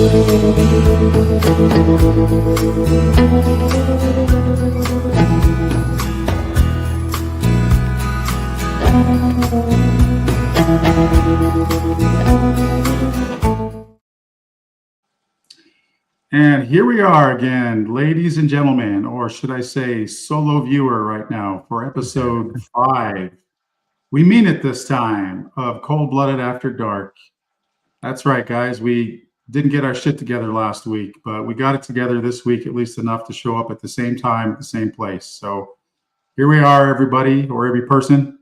And here we are again, ladies and gentlemen, or should I say solo viewer right now for episode 5. We mean it this time of Cold Blooded After Dark. That's right, guys. We didn't get our shit together last week, but we got it together this week, at least enough to show up at the same time, at the same place. So here we are, everybody, or every person.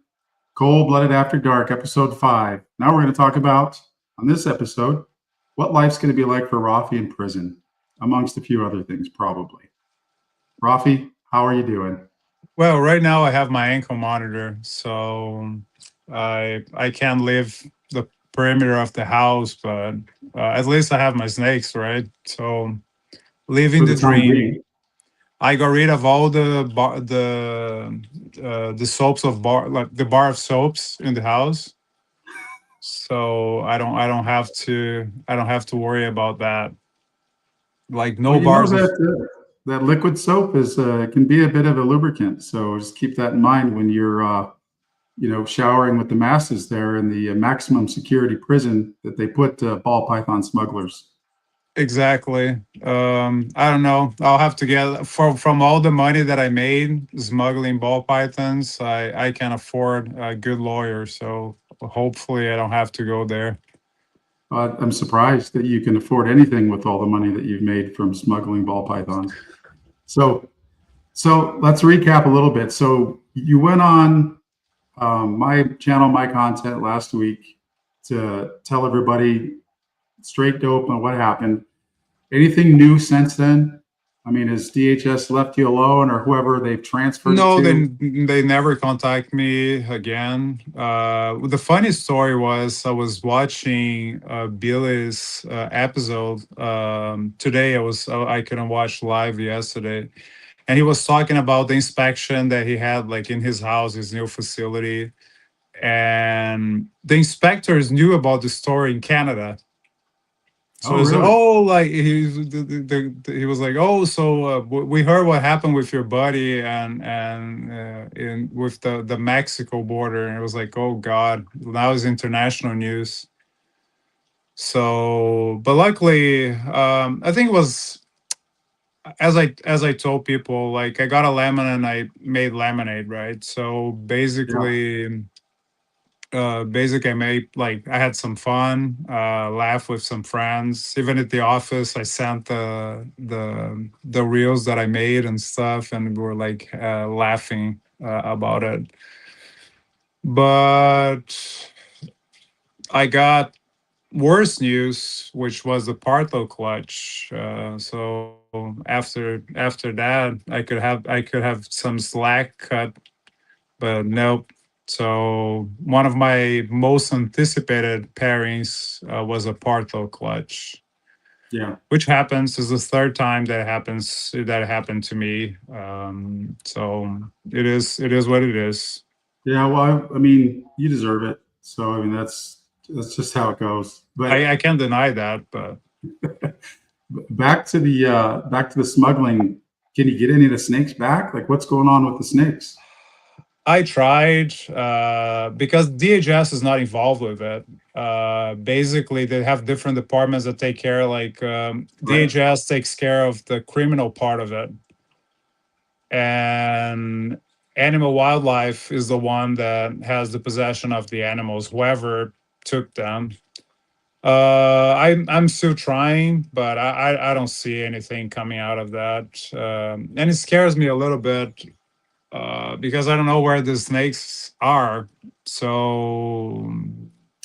Cold Blooded After Dark, episode 5. Now we're going to talk about, on this episode, what life's going to be like for Raffi in prison, amongst a few other things, probably. Raffi, how are you doing? Well, right now I have my ankle monitor, so I can't leave the perimeter of the house, but at least I have my snakes, right? So living For the the time dream. being. I got rid of all the soaps of bar, like the bar of soaps in the house, so I don't have to worry about that. Like Well, no you know bars of. that liquid soap is can be a bit of a lubricant. So just keep that in mind when you're showering with the masses there in the maximum security prison that they put ball python smugglers. Exactly. I don't know. I'll have to get from all the money that I made smuggling ball pythons. I can afford a good lawyer, so hopefully I don't have to go there. I'm surprised that you can afford anything with all the money that you've made from smuggling ball pythons. So, so let's recap a little bit. So you went on my channel, my content last week to tell everybody straight dope on what happened. Anything new since then? I mean, has DHS left you alone or whoever they've transferred it No, to? they never contact me again. The funny story was I was watching Billy's episode today. I couldn't watch live yesterday, and he was talking about the inspection that he had like in his house, his new facility, and the inspectors knew about the story in Canada. So Oh, he's like, really? oh, like he was like, oh, so we heard what happened with your buddy and in with the Mexico border, and it was like, oh God, now it's international news. So, but luckily, I think it was as I told people, like I got a lemon and I made lemonade, right? So Yeah. basically I made like I had some fun, laugh with some friends. Even at the office, I sent the reels that I made and stuff, and we were like laughing about it. But I got worse news, which was the Partho clutch. So after that, I could have some slack cut, but nope. So one of my most anticipated pairings was a Partho clutch, Yeah. which happens is the third time that happened to me. So it is what it is. Yeah. Well, I mean, you deserve it. So, I mean, that's just how it goes. But I can't deny that, but back to the smuggling. Can you get any of the snakes back? Like, what's going on with the snakes? I tried because DHS is not involved with it. Basically, they have different departments that take care. Like Right. DHS takes care of the criminal part of it, and animal wildlife is the one that has the possession of the animals. Whoever took them. I'm still trying, but I don't see anything coming out of that, and it scares me a little bit because I don't know where the snakes are. So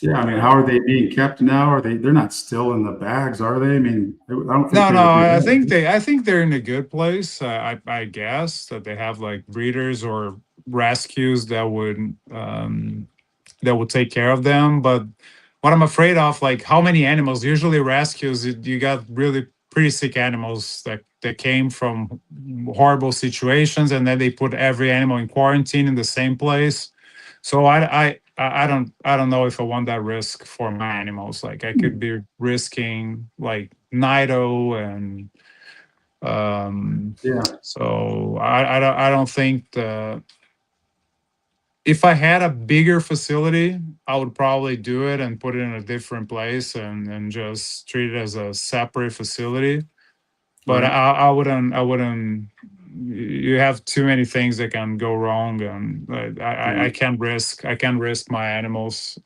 Yeah. I mean, how are they being kept now? They're not still in the bags, are they? I mean, I don't think no, they no, would do that. I think they're in a good place. I guess that they have like breeders or rescues that would take care of them. But what I'm afraid of, like how many animals? Usually rescues, you got really pretty sick animals that came from horrible situations, and then they put every animal in quarantine in the same place. So I don't know if I want that risk for my animals. Like I could be risking like Nido, and Yeah. so I don't think if I had a bigger facility, I would probably do it and put it in a different place and just treat it as a separate facility. But Right. I wouldn't. You have too many things that can go wrong, and Yeah. I can't risk my animals.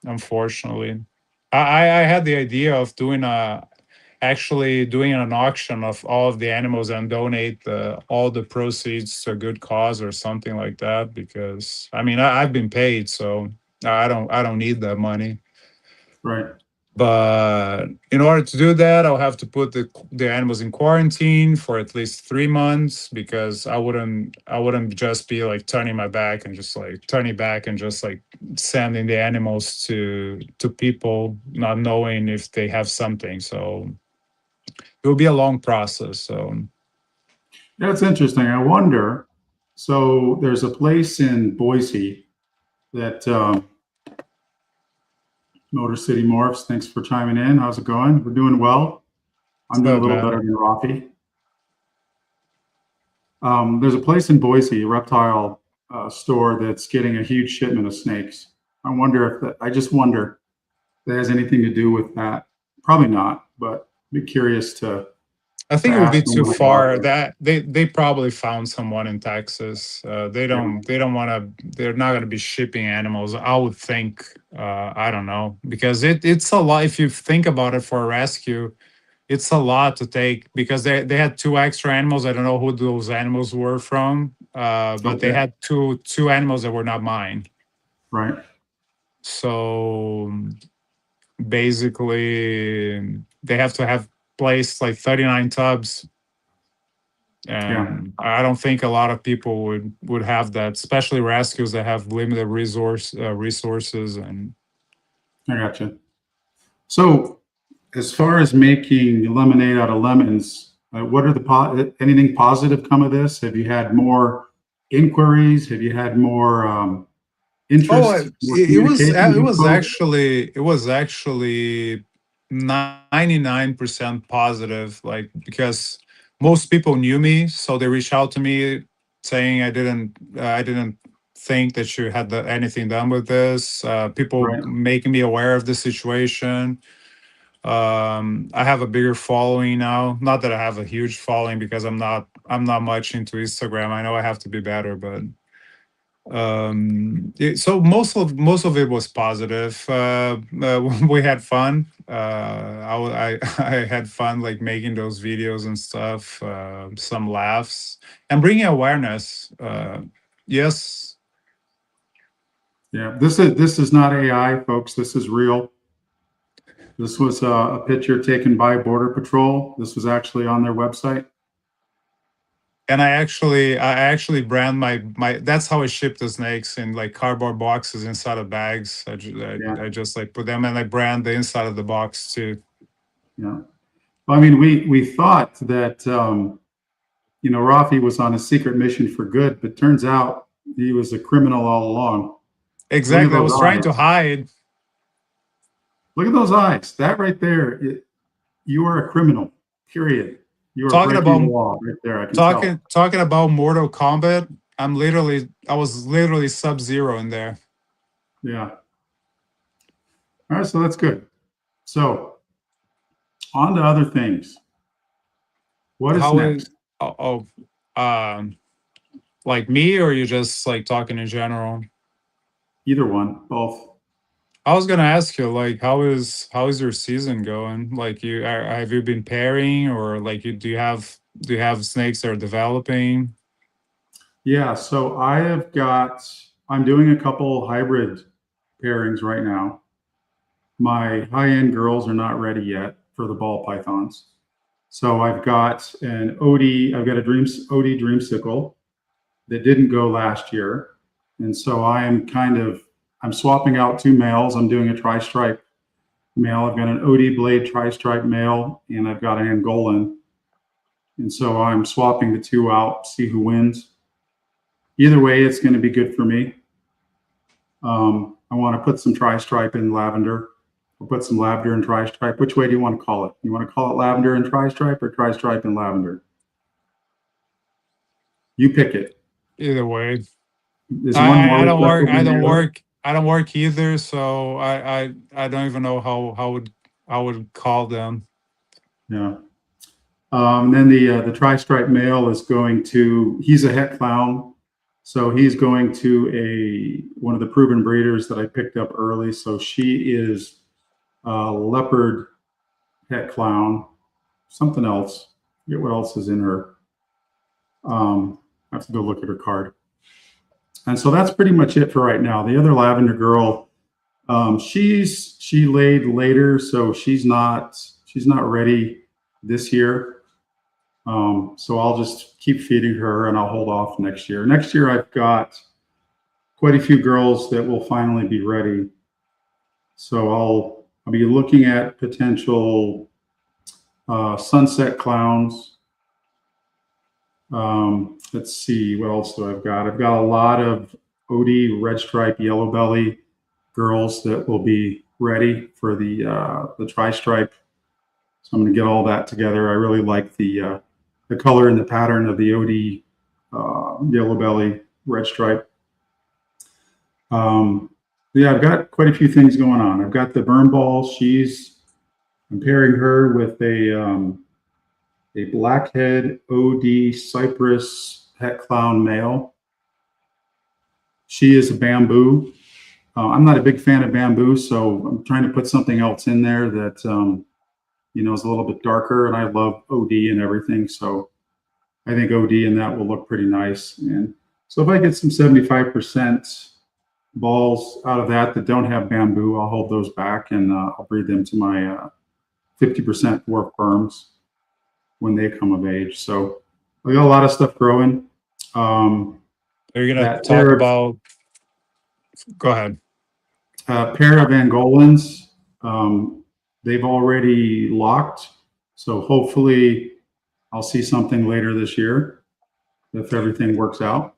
Unfortunately, I had the idea of doing a actually doing an auction of all of the animals and donate all the proceeds to a good cause or something like that. Because I mean, I've been paid, so I don't need that money. Right. But in order to do that, I'll have to put the animals in quarantine for at least 3 months, because I wouldn't just be like turning my back and just like turning back and just like sending the animals to people not knowing if they have something. So it will be a long process. So That's interesting. I wonder. So there's a place in Boise that Motor City Morphs. Thanks for chiming in. How's it going? We're doing well. I'm doing a so little better man. than Raffi. There's a place in Boise, a reptile store that's getting a huge shipment of snakes. I wonder if that, I just wonder if that has anything to do with that. Probably not, but be curious I to think it would be ask them too when I go out far. there. That they probably found someone in Texas. Yeah, They don't want to. They're not going to be shipping animals. I would think. I don't know, because it's a lot. If you think about it, for a rescue, it's a lot to take, because they had two extra animals. I don't know who those animals were from, but they okay, had two animals that were not mine. right. So basically, they have to have placed like 39 tubs, Yeah, and I don't think a lot of people would have that, especially rescues that have limited resources. And I got you. So, as far as making lemonade out of lemons, what are anything positive come of this? Have you had more inquiries? Have you had more oh, interest, more it communication, was info? actually 99% positive, like, because most people knew me, so they reached out to me saying I didn't think that you had anything done with this. People Right. making me aware of the situation. I have a bigger following now. Not that I have a huge following, because I'm not much into Instagram. I know I have to be better, but so most of it was positive. We had fun. I had fun, like, making those videos and stuff. Some laughs and bringing awareness. Yes. Yeah. This is not AI, folks. This is real. This was a picture taken by Border Patrol. This was actually on their website. And I actually brand my that's how I ship the snakes, in like cardboard boxes inside of bags. Yeah. I just like put them, and I brand the inside of the box too. Yeah. Well, I mean, we thought that Raffi was on a secret mission for good, but turns out he was a criminal all along. Look at Exactly. I those was trying to eyes. hide. Look at those eyes. That right there, you are a criminal. Period. You are Talking breaking the about law right there. I can tell. talking about Mortal Kombat. I was literally Sub Zero in there. Yeah. All right. So that's good. So on to other things. What is How is next? oh, um like me, or you just like talking in general? Either one, both. I was gonna ask you, like, how is your season going? Like, have you been pairing, or like, do you have snakes that are developing? Yeah. So I'm doing a couple hybrid pairings right now. My high end girls are not ready yet for the ball pythons. So I've got an OD, I've got a OD dreamsicle that didn't go last year. And so I'm swapping out two males. I'm doing a tri-stripe male. I've got an OD blade tri-stripe male, and I've got an Angolan. And so I'm swapping the two out, see who wins. Either way, it's going to be good for me. I want to put some tri-stripe in lavender We'll put some lavender and tri-stripe. Which way do you want to call it? You want to call it lavender and tri-stripe or tri-stripe and lavender? You pick it. Either way, Is one more I don't work. reflective I than don't the other? work. I don't work either. So I don't even know how would call them. Yeah. Then the tri-stripe male is going to. He's a het clown, so he's going to one of the proven breeders that I picked up early. So she is a leopard het clown. Something else. I forget what else is in her. I have to go look at her card. And so that's pretty much it for right now. The other lavender girl, she laid later, so she's not ready this year. So I'll just keep feeding her and I'll hold off next year. Next year I've got quite a few girls that will finally be ready. So I'll be looking at potential sunset clowns. Let's see, what else do I've got? I've got a lot of OD red stripe yellow belly girls that will be ready for the tri-stripe. So I'm going to get all that together. I really like the color and the pattern of the OD yellow belly red stripe. Yeah, I've got quite a few things going on. I've got the burn ball. I'm pairing her with a blackhead OD Cypress het clown male. She is a bamboo. I'm not a big fan of bamboo, so I'm trying to put something else in there that is a little bit darker. And I love OD and everything, so I think OD and that will look pretty nice. And so if I get some 75% balls out of that don't have bamboo, I'll hold those back and I'll breed them to my 50% dwarf perms when they come of age. So I got a lot of stuff growing. Are you gonna That talk about? Go ahead. pair of Angolans, they've already locked. So hopefully I'll see something later this year if everything works out.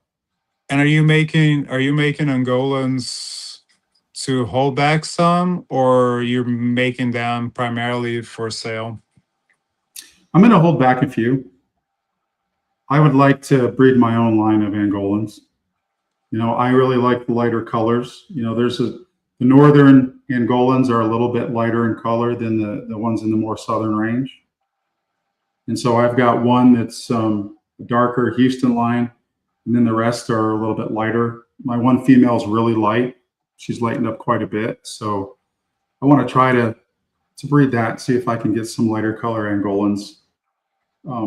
And are you making Angolans to hold back some, or you're making them primarily for sale? I'm going to hold back a few. I would like to breed my own line of Angolans. I really like the lighter colors. The northern Angolans are a little bit lighter in color than the ones in the more southern range. And so I've got one that's darker Houston line, and then the rest are a little bit lighter. My one female is really light. She's lightened up quite a bit. So I want to try to breed that, see if I can get some lighter color Angolans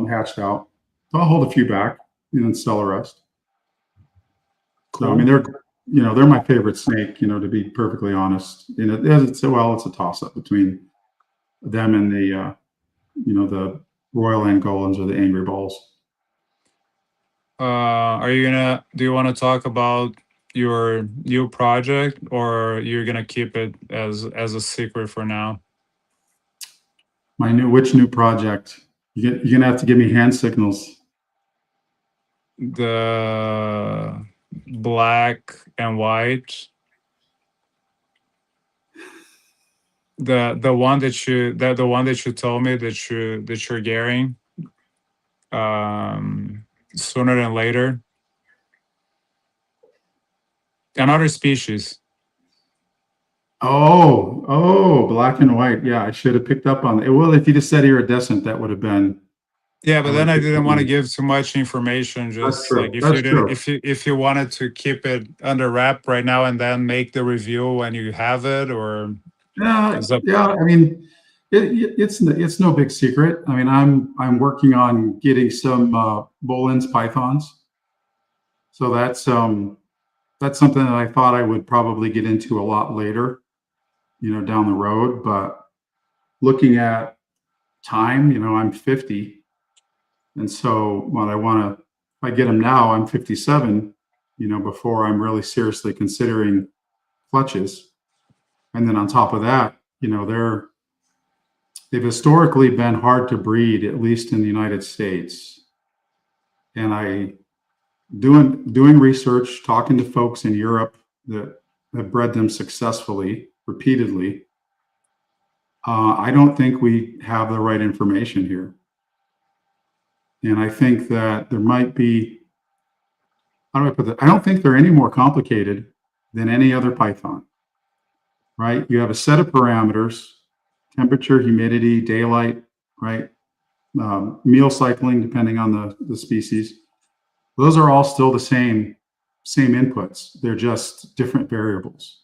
hatched out. So I'll hold a few back and then sell the rest. Cool. So I mean, they're my favorite snake. To be perfectly honest, it's a toss up between them and the Royal Angolans or the Angry Balls. Do you want to talk about your new project, or you're gonna keep it as a secret for now? Which new project? You're gonna have to give me hand signals. The black and white, the one that you told me that you're getting sooner than later. Another species. Oh, black and white. Yeah, I should have picked up on it. Well, if you just said iridescent, that would have been. Yeah, but then I didn't want to give too much information. Just like if you didn't, if you wanted to keep it under wrap right now and then make the review when you have it, or yeah. I mean, it's no big secret. I mean, I'm working on getting some Bolin's pythons. So that's something that I thought I would probably get into a lot later, down the road. But looking at time, I'm 50. And so what if I get them now, I'm 57, before I'm really seriously considering clutches. And then on top of that, they've historically been hard to breed, at least in the United States. And doing research, talking to folks in Europe that have bred them successfully, repeatedly, I don't think we have the right information here. And I think that there might be, how do I put that? I don't think they're any more complicated than any other Python, right? You have a set of parameters, temperature, humidity, daylight, right? Meal cycling, depending on the species. Those are all still the same inputs. They're just different variables.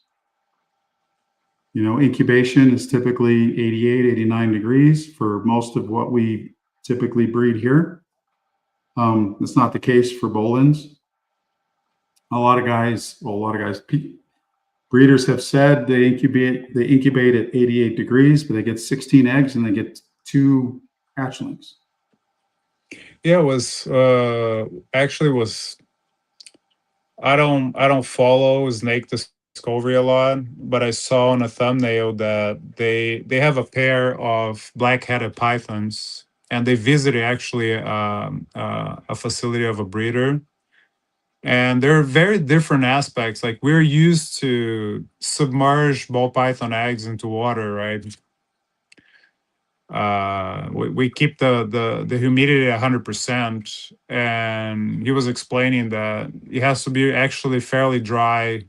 Incubation is typically 88, 89 degrees for most of what we typically breed here. It's not the case for Bolins. Breeders have said they incubate at 88 degrees, but they get 16 eggs and they get 2 hatchlings. Yeah, it was actually was I don't follow snake discovery a lot, but I saw on a thumbnail that they have a pair of black-headed pythons, and they visited actually a facility of a breeder, and there are very different aspects. Like, we're used to submerge ball python eggs into water, right? We keep the humidity at 100%, and he was explaining that it has to be actually fairly dry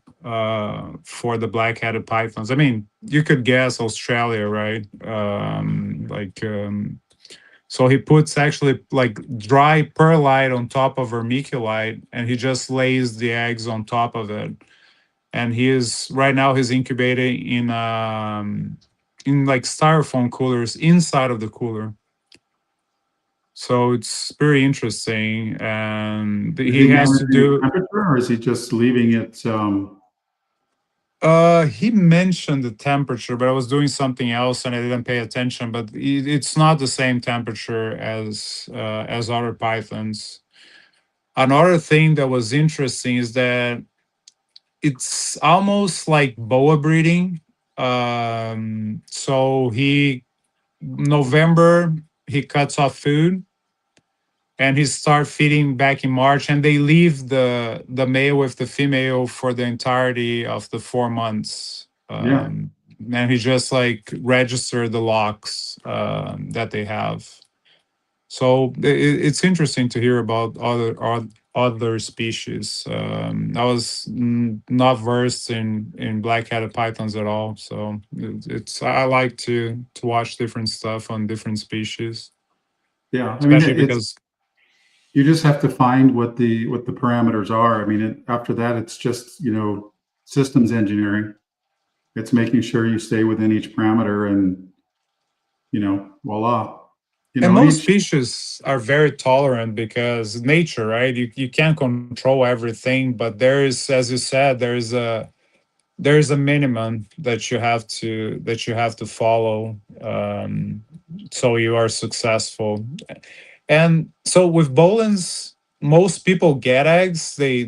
for the black-headed pythons. I mean, you could guess Australia, right? So he puts actually like dry perlite on top of vermiculite, and he just lays the eggs on top of it. And he's incubating in like styrofoam coolers inside of the cooler. So it's very interesting, and Is he he has to managing the do. temperature or is he just leaving it? He mentioned the temperature, but I was doing something else and I didn't pay attention. But it's not the same temperature as other pythons. Another thing that was interesting is that it's almost like boa breeding. So November he cuts off food and he start feeding back in March, and they leave the male with the female for the entirety of the 4 months. Yeah. And he just like register the locks that they have. So it's interesting to hear about other species. I was not versed in black-headed pythons at all, so I like to watch different stuff on different species, Yeah. I mean, especially because. you just have to find what the parameters are. I mean, after that, it's just, systems engineering. It's making sure you stay within each parameter and, voila. And most Each, species are very tolerant because nature, right? You can't control everything, but there is, as you said, there's a minimum that you have to follow, so you are successful. And so with Bolins, most people get eggs. They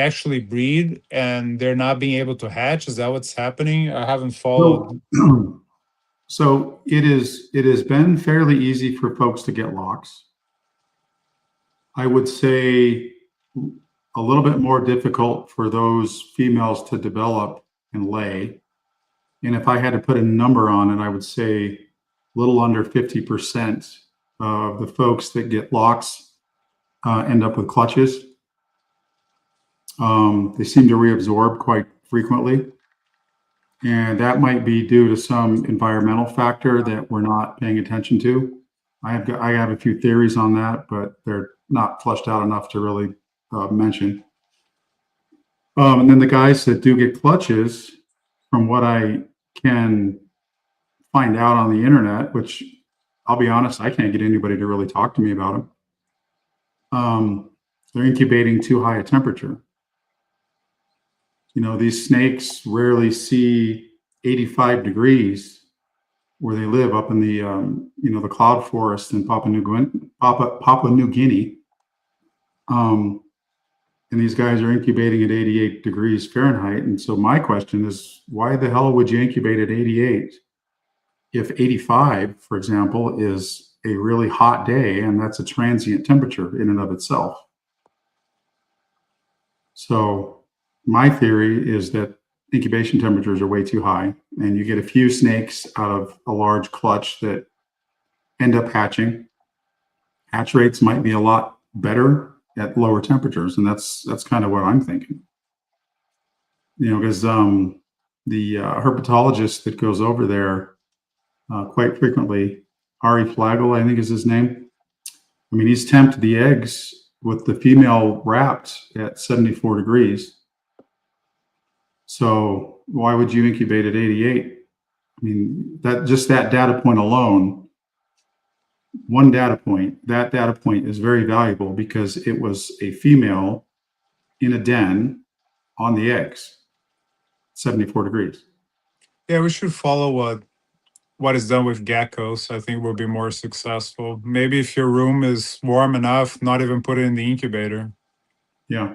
actually breed, and they're not being able to hatch. Is that what's happening? I haven't so, followed. so it has been fairly easy for folks to get locks. I would say a little bit more difficult for those females to develop and lay. And if I had to put a number on it, I would say a little under 50% of the folks that get locks end up with clutches. They seem to reabsorb quite frequently. And that might be due to some environmental factor that we're not paying attention to. I have a few theories on that, but they're not fleshed out enough to really mention. And then the guys that do get clutches, from what I can find out on the internet, which I'll be honest, I can't get anybody to really talk to me about them. They're incubating too high a temperature. These snakes rarely see 85 degrees where they live up in the cloud forest in Papua New Guinea. And these guys are incubating at 88 degrees Fahrenheit. And so my question is, why the hell would you incubate at 88 if 85, for example, is a really hot day and that's a transient temperature in and of itself? So my theory is that incubation temperatures are way too high, and you get a few snakes out of a large clutch that end up hatching. Hatch rates might be a lot better at lower temperatures, and that's kind of what I'm thinking. Because the herpetologist that goes over there quite frequently, Ari Flagel, I think is his name. I mean, he's temped the eggs with the female wrapped at 74 degrees. So why would you incubate at 88? I mean, that data point alone, one data point, that data point is very valuable because it was a female in a den on the eggs, 74 degrees. Yeah, we should follow what is done with geckos. I think will be more successful. Maybe if your room is warm enough, not even put it in the incubator. Yeah.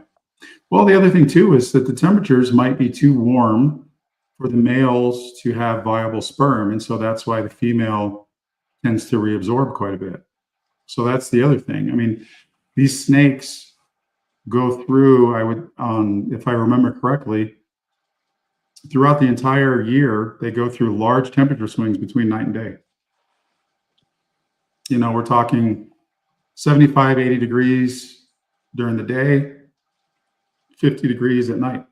Well, the other thing too is that the temperatures might be too warm for the males to have viable sperm. And so that's why the female tends to reabsorb quite a bit. So that's the other thing. I mean, these snakes go through, if I remember correctly, throughout the entire year, they go through large temperature swings between night and day. We're talking 75, 80 degrees during the day, 50 degrees at night.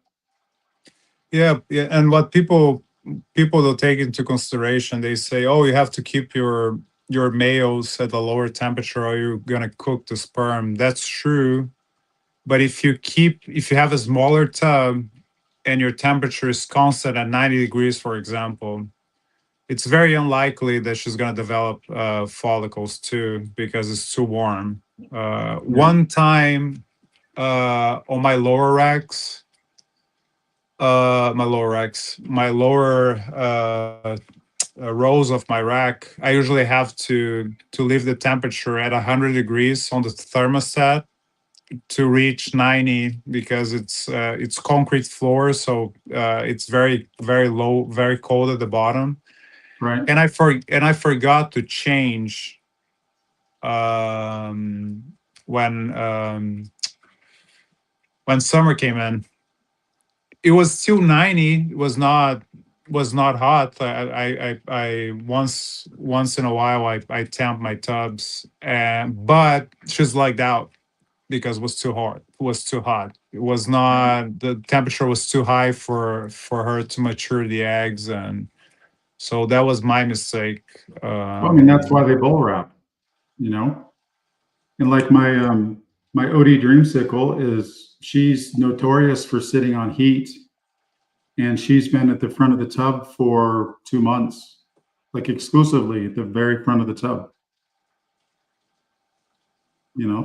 Yeah, yeah, and what people will take into consideration, they say, oh, you have to keep your males at a lower temperature or you're gonna cook the sperm. That's true. But if you have a smaller tub and your temperature is constant at 90 degrees, for example, it's very unlikely that she's going to develop follicles too because it's too warm. Yeah. One time on my lower rows of my rack, I usually have to leave the temperature at 100 degrees on the thermostat to reach 90 because it's concrete floor, so it's very very low, very cold at the bottom. Right. And I forgot to change um, when um, when summer came in. It was still 90. It was not hot. I once in a while I temp my tubs, and but she's lugged out because it was too hot. It was too hot. It was not, the temperature was too high for her to mature the eggs, and so that was my mistake. Well, I mean, that's why they bull wrap, you know? And like my OD dreamsicle she's notorious for sitting on heat, and she's been at the front of the tub for 2 months, like exclusively at the very front of the tub.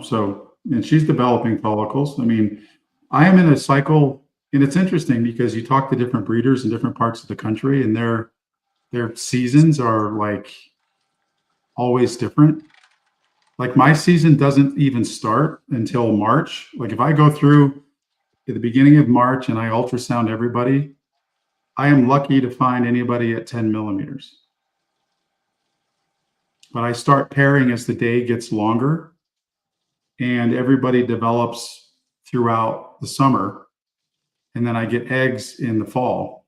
So and she's developing follicles. I mean, I am in a cycle, and it's interesting because you talk to different breeders in different parts of the country, and their seasons are like always different. Like my season doesn't even start until March. Like if I go through at the beginning of March and I ultrasound everybody, I am lucky to find anybody at 10 millimeters. But I start pairing as the day gets longer, and everybody develops throughout the summer. And then I get eggs in the fall,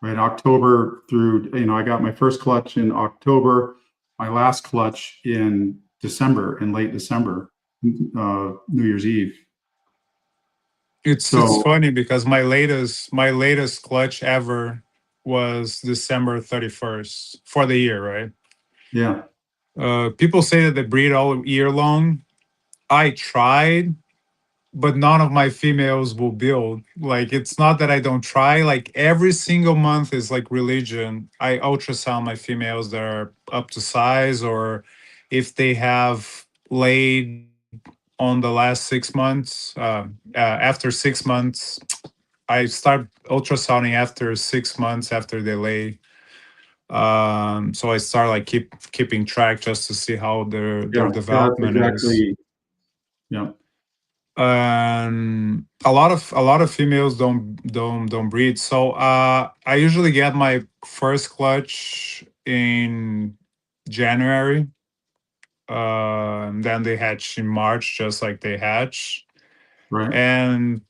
right? October through, I got my first clutch in October, my last clutch in December, in late December, New Year's Eve. it's So, funny because my latest clutch ever was December 31st for the year, right? yeah, People say that they breed all year long. I tried, but none of my females will build. Like, it's not that I don't try. Like, every single month is like religion. I ultrasound my females that are up to size, or if they have laid on the last 6 months. After 6 months, I start ultrasounding after 6 months after they lay. So I start like keeping track just to see how their yeah, that's development is. exactly, yeah, A lot of females don't breed. So I usually get my first clutch in January. And then they hatch in March, just like they hatch. right. And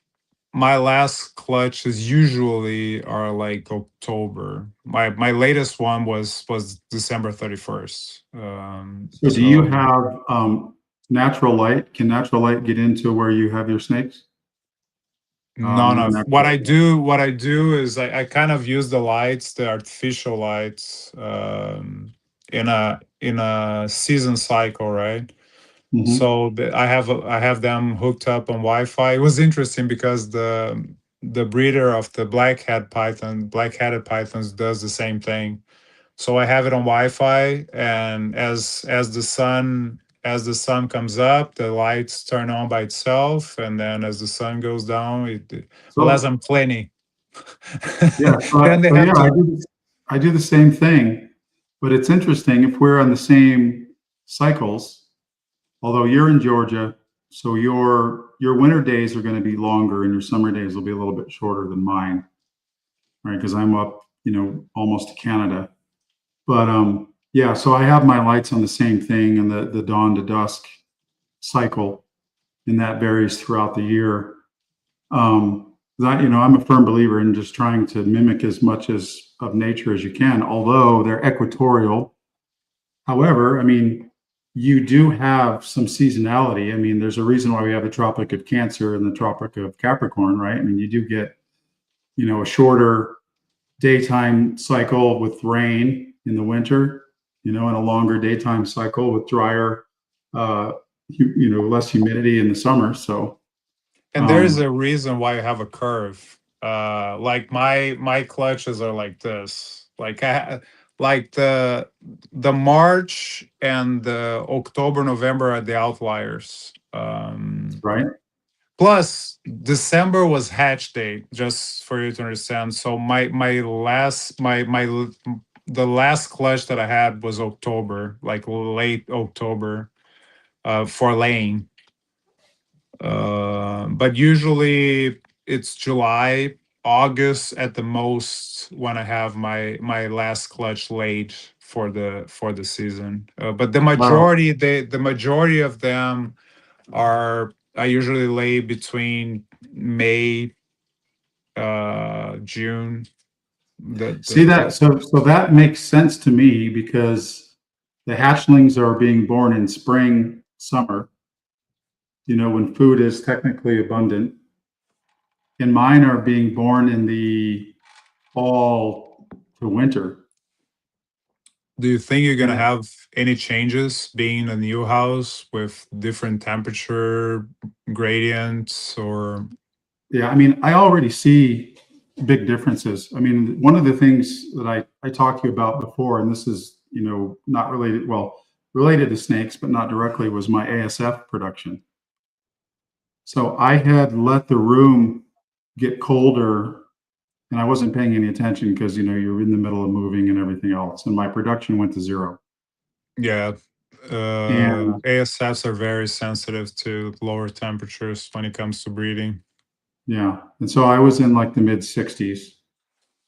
my last clutches usually are like October. My latest one was December 31st. So do you So have natural light? Can natural light get into where you have your snakes? none of Non-natural light. what I do is I kind of use the lights, the artificial lights, in a season cycle, right? Mhm. So I have them hooked up on Wi-Fi. It was interesting because the breeder of the black-headed pythons does the same thing. So I have it on Wi-Fi, and as the sun comes up, the lights turn on by itself, and then as the sun goes down, unless So I'm cleaning, yeah, then they so have yeah, to. I do the same thing, but it's interesting if we're on the same cycles. Although you're in Georgia, so your winter days are going to be longer, and your summer days will be a little bit shorter than mine, right? Because I'm up, almost to Canada. But yeah, so I have my lights on the same thing and the dawn to dusk cycle, and that varies throughout the year. That I'm a firm believer in just trying to mimic as much as of nature as you can, although they're equatorial. However, I mean, you do have some seasonality. I mean, there's a reason why we have the Tropic of Cancer and the Tropic of Capricorn, right? I mean, you do get, a shorter daytime cycle with rain in the winter, and a longer daytime cycle with drier, less humidity in the summer. So, And there is um, a reason why I have a curve. Like my clutches are like this. Like the March and the October, November are the outliers. right. Plus December was hatch day, just for you to understand. So the last clutch that I had was October, like late October, for laying. But usually it's July, August at the most when I have my last clutch laid for the season. But Wow. the majority of them are I usually lay between May, June. See that? So that makes sense to me because the hatchlings are being born in spring, summer, when food is technically abundant, and mine are being born in the fall to winter. Do you think you're gonna And have any changes being in a new house with different temperature gradients or? yeah, I mean, I already see big differences. I mean, one of the things that I talked to you about before, and this is, not related, well, related to snakes, but not directly, was my ASF production. So I had let the room get colder and I wasn't paying any attention because, you're in the middle of moving and everything else. And my production went to zero. Yeah, And ASFs are very sensitive to lower temperatures when it comes to breeding. yeah, and so I was in like the mid 60s,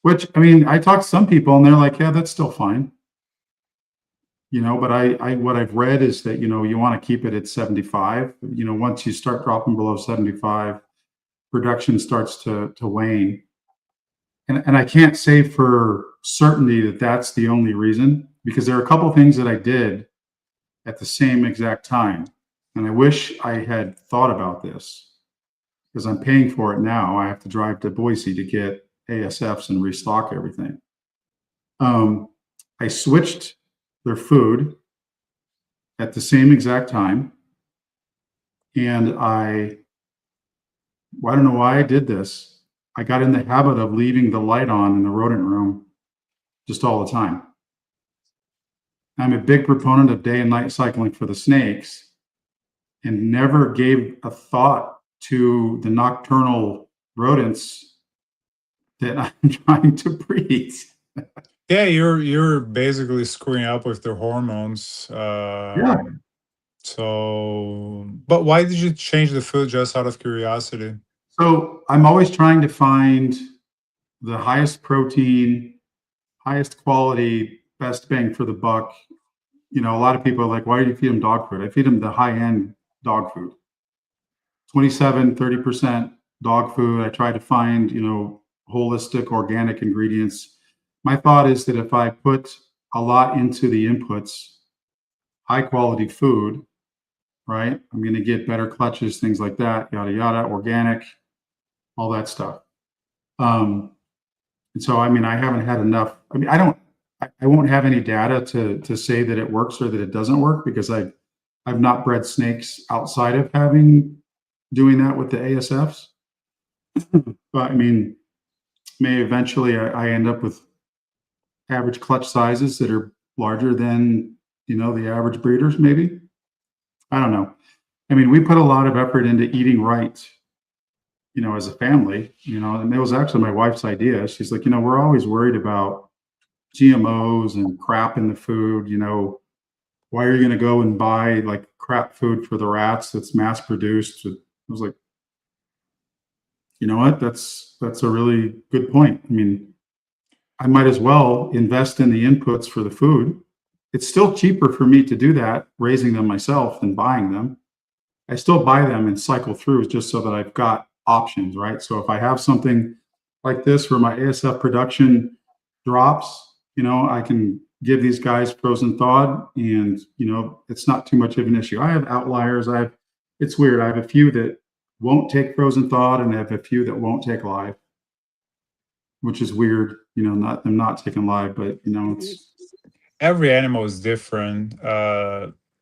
which I mean, I talked to some people and they're like, yeah, that's still fine. But what I've read is that, you want to keep it at 75. Once you start dropping below 75, production starts to wane. And I can't say for certainty that that's the only reason because there are a couple of things that I did at the same exact time. And I wish I had thought about this because I'm paying for it now. I have to drive to Boise to get ASFs and restock everything. Um, I switched their food at the same exact time. And well, I don't know why I did this. I got in the habit of leaving the light on in the rodent room just all the time. I'm a big proponent of day and night cycling for the snakes and never gave a thought to the nocturnal rodents that I'm trying to breed. Yeah, you're basically screwing up with their hormones. Yeah. So, but why did you change the food just out of curiosity? So I'm always trying to find the highest protein, highest quality, best bang for the buck. A lot of people are like, why do you feed them dog food? I feed them the high end dog food, 27, 30%. dog food. I try to find, holistic organic ingredients. My thought is that if I put a lot into the inputs, high quality food, right, I'm going to get better clutches, things like that, yada, yada, organic, all that stuff. Um, and so, I mean, I haven't had enough. I mean, I won't have any data to say that it works or that it doesn't work because I've not bred snakes outside of having doing that with the ASFs. But I mean, may eventually I end up with average clutch sizes that are larger than the average breeders. Maybe I don't know. I mean, we put a lot of effort into eating right, as a family, and it was actually my wife's idea. She's like, we're always worried about GMOs and crap in the food. Why are you going to go and buy like crap food for the rats that's mass produced? I was like, you know what? That's a really good point. I mean, I might as well invest in the inputs for the food. It's still cheaper for me to do that, raising them myself than buying them. I still buy them and cycle through just so that I've got options, right? So if I have something like this where my ASF production drops, I can give these guys frozen thawed and, it's not too much of an issue. I have outliers. It's weird. I have a few that won't take frozen thawed and I have a few that won't take live, which is weird. Not I'm not taking live, but it's Every animal is different.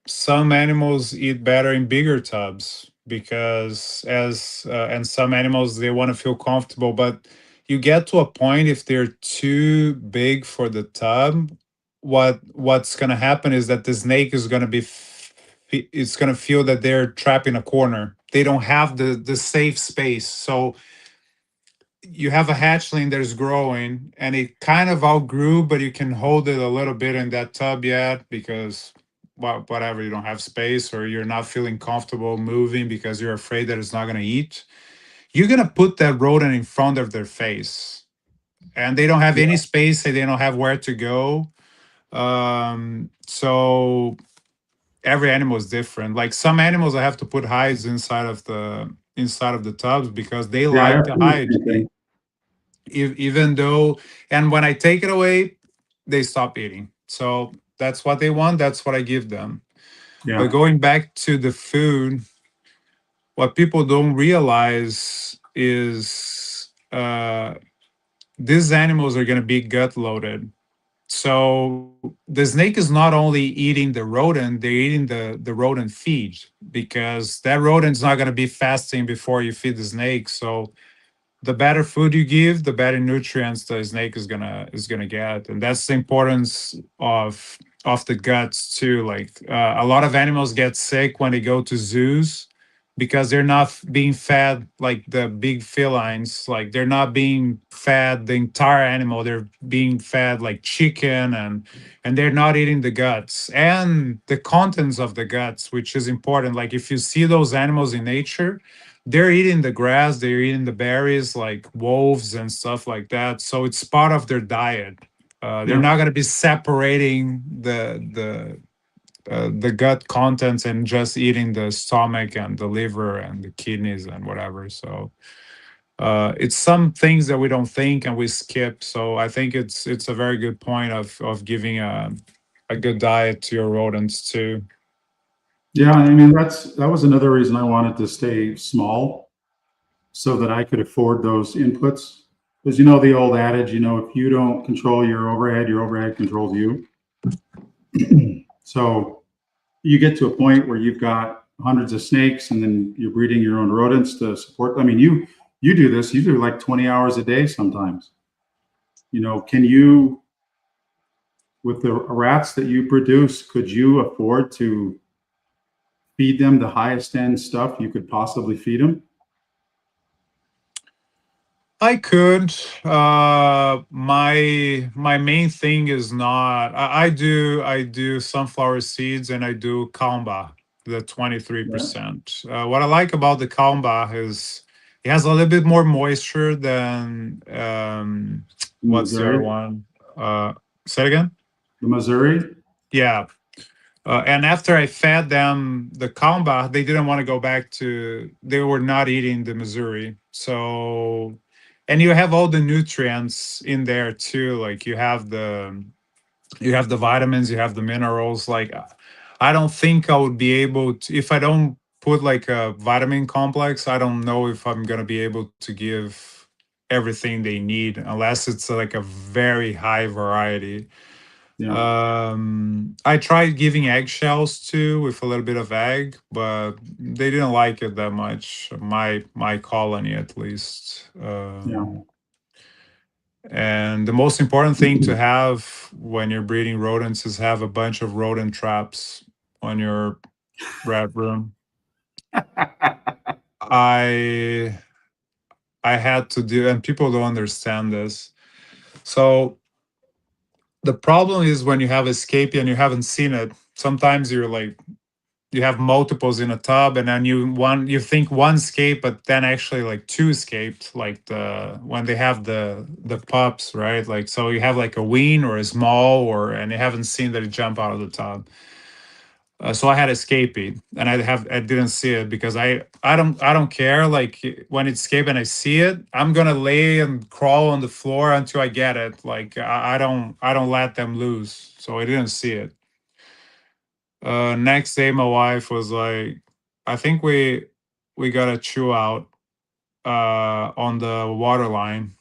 Some animals eat better in bigger tubs because and some animals they want to feel comfortable, but you get to a point if they're too big for the tub, what's going to happen is that the snake is going to it's going to feel that they're trapped in a corner. They don't have the safe space. So you have a hatchling that is growing and it kind of outgrew, but you can hold it a little bit in that tub yet because well, whatever, you don't have space or you're not feeling comfortable moving because you're afraid that it's not going to eat. You're going to put that rodent in front of their face and they don't have any yeah, space and they don't have where to go. So every animal is different. Like some animals I have to put hides inside of the tubs because they yeah. I like have the to do the hide. same thing. Even though, and when I take it away they stop eating, so that's what they want, that's what I give them. But Yeah, going back to the food, what people don't realize is these animals are going to be gut loaded. So the snake is not only eating the rodent, they're eating the rodent feed, because that rodent's not going to be fasting before you feed the snake. So the better food you give, the better nutrients the snake is gonna get, and that's the importance of the guts too. Like a lot of animals get sick when they go to zoos because they're not being fed like the big felines. Like they're not being fed the entire animal. They're being fed like chicken, and they're not eating the guts and the contents of the guts, which is important. Like if you see those animals in nature, they're eating the grass, they're eating the berries like wolves and stuff like that. So it's part of their diet. They're yeah, not going to be separating the gut contents and just eating the stomach and the liver and the kidneys and whatever. So it's some things that we don't think and we skip. So I think it's a very good point of giving a good diet to your rodents too. yeah. I mean, that was another reason I wanted to stay small so that I could afford those inputs. Because the old adage, if you don't control your overhead controls you. So you get to a point where you've got hundreds of snakes, and then you're breeding your own rodents to support. I mean, you do this. You do like 20 hours a day sometimes. Can you with the rats that you produce? Could you afford to feed them the highest end stuff you could possibly feed them? I could. My main thing is not. I do sunflower seeds and I do kalmba, the Yeah. 23%. What I like about the kalmba is it has a little bit more moisture than The what's the other Missouri, one? Uh, say it again. the Missouri. Yeah, And after I fed them the comba, they didn't want to go back to. They were not eating the Missouri. So, and you have all the nutrients in there too. Like you have the vitamins, you have the minerals. Like I don't think I would be able to if I don't put like a vitamin complex. I don't know if I'm gonna be able to give everything they need unless it's like a very high variety. Yeah. I tried giving eggshells too with a little bit of egg, but they didn't like it that much. My colony, at least. Yeah. And the most important thing to have when you're breeding rodents is have a bunch of rodent traps on your rat room. I I had to do, and people don't understand this. So the problem is when you have escape and you haven't seen it. Sometimes you're like you have multiples in a tub and then you think one escaped but then actually like two escaped like the when they have the pups, right? Like so you have like a wean or a small or and you haven't seen that it jump out of the tub. So I had escaping and I didn't see it because I don't care like when it's escape and I see it I'm gonna lay and crawl on the floor until I get it. Like I don't let them loose, so I didn't see it. Next day, my wife was like, "I think we gotta chew out on the water line,"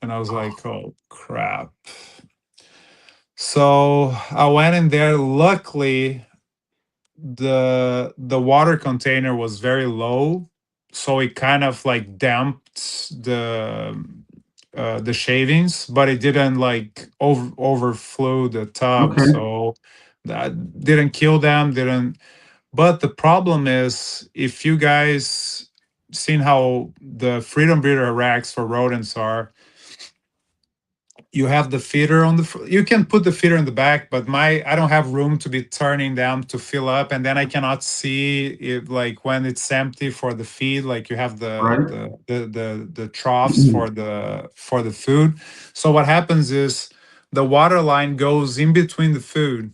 and I was like, "Oh crap!" So I went in there. Luckily, the water container was very low, so it kind of like damped the shavings, but it didn't like overflow the tub, Okay. so that didn't kill them. Didn't. But the problem is, if you guys seen how the freedom breeder racks for rodents are, you have the feeder on you can put the feeder in the back, but I don't have room to be turning them to fill up, and then I cannot see it like when it's empty for the feed. Like you have Right. the troughs for the food. So what happens is the water line goes in between the food.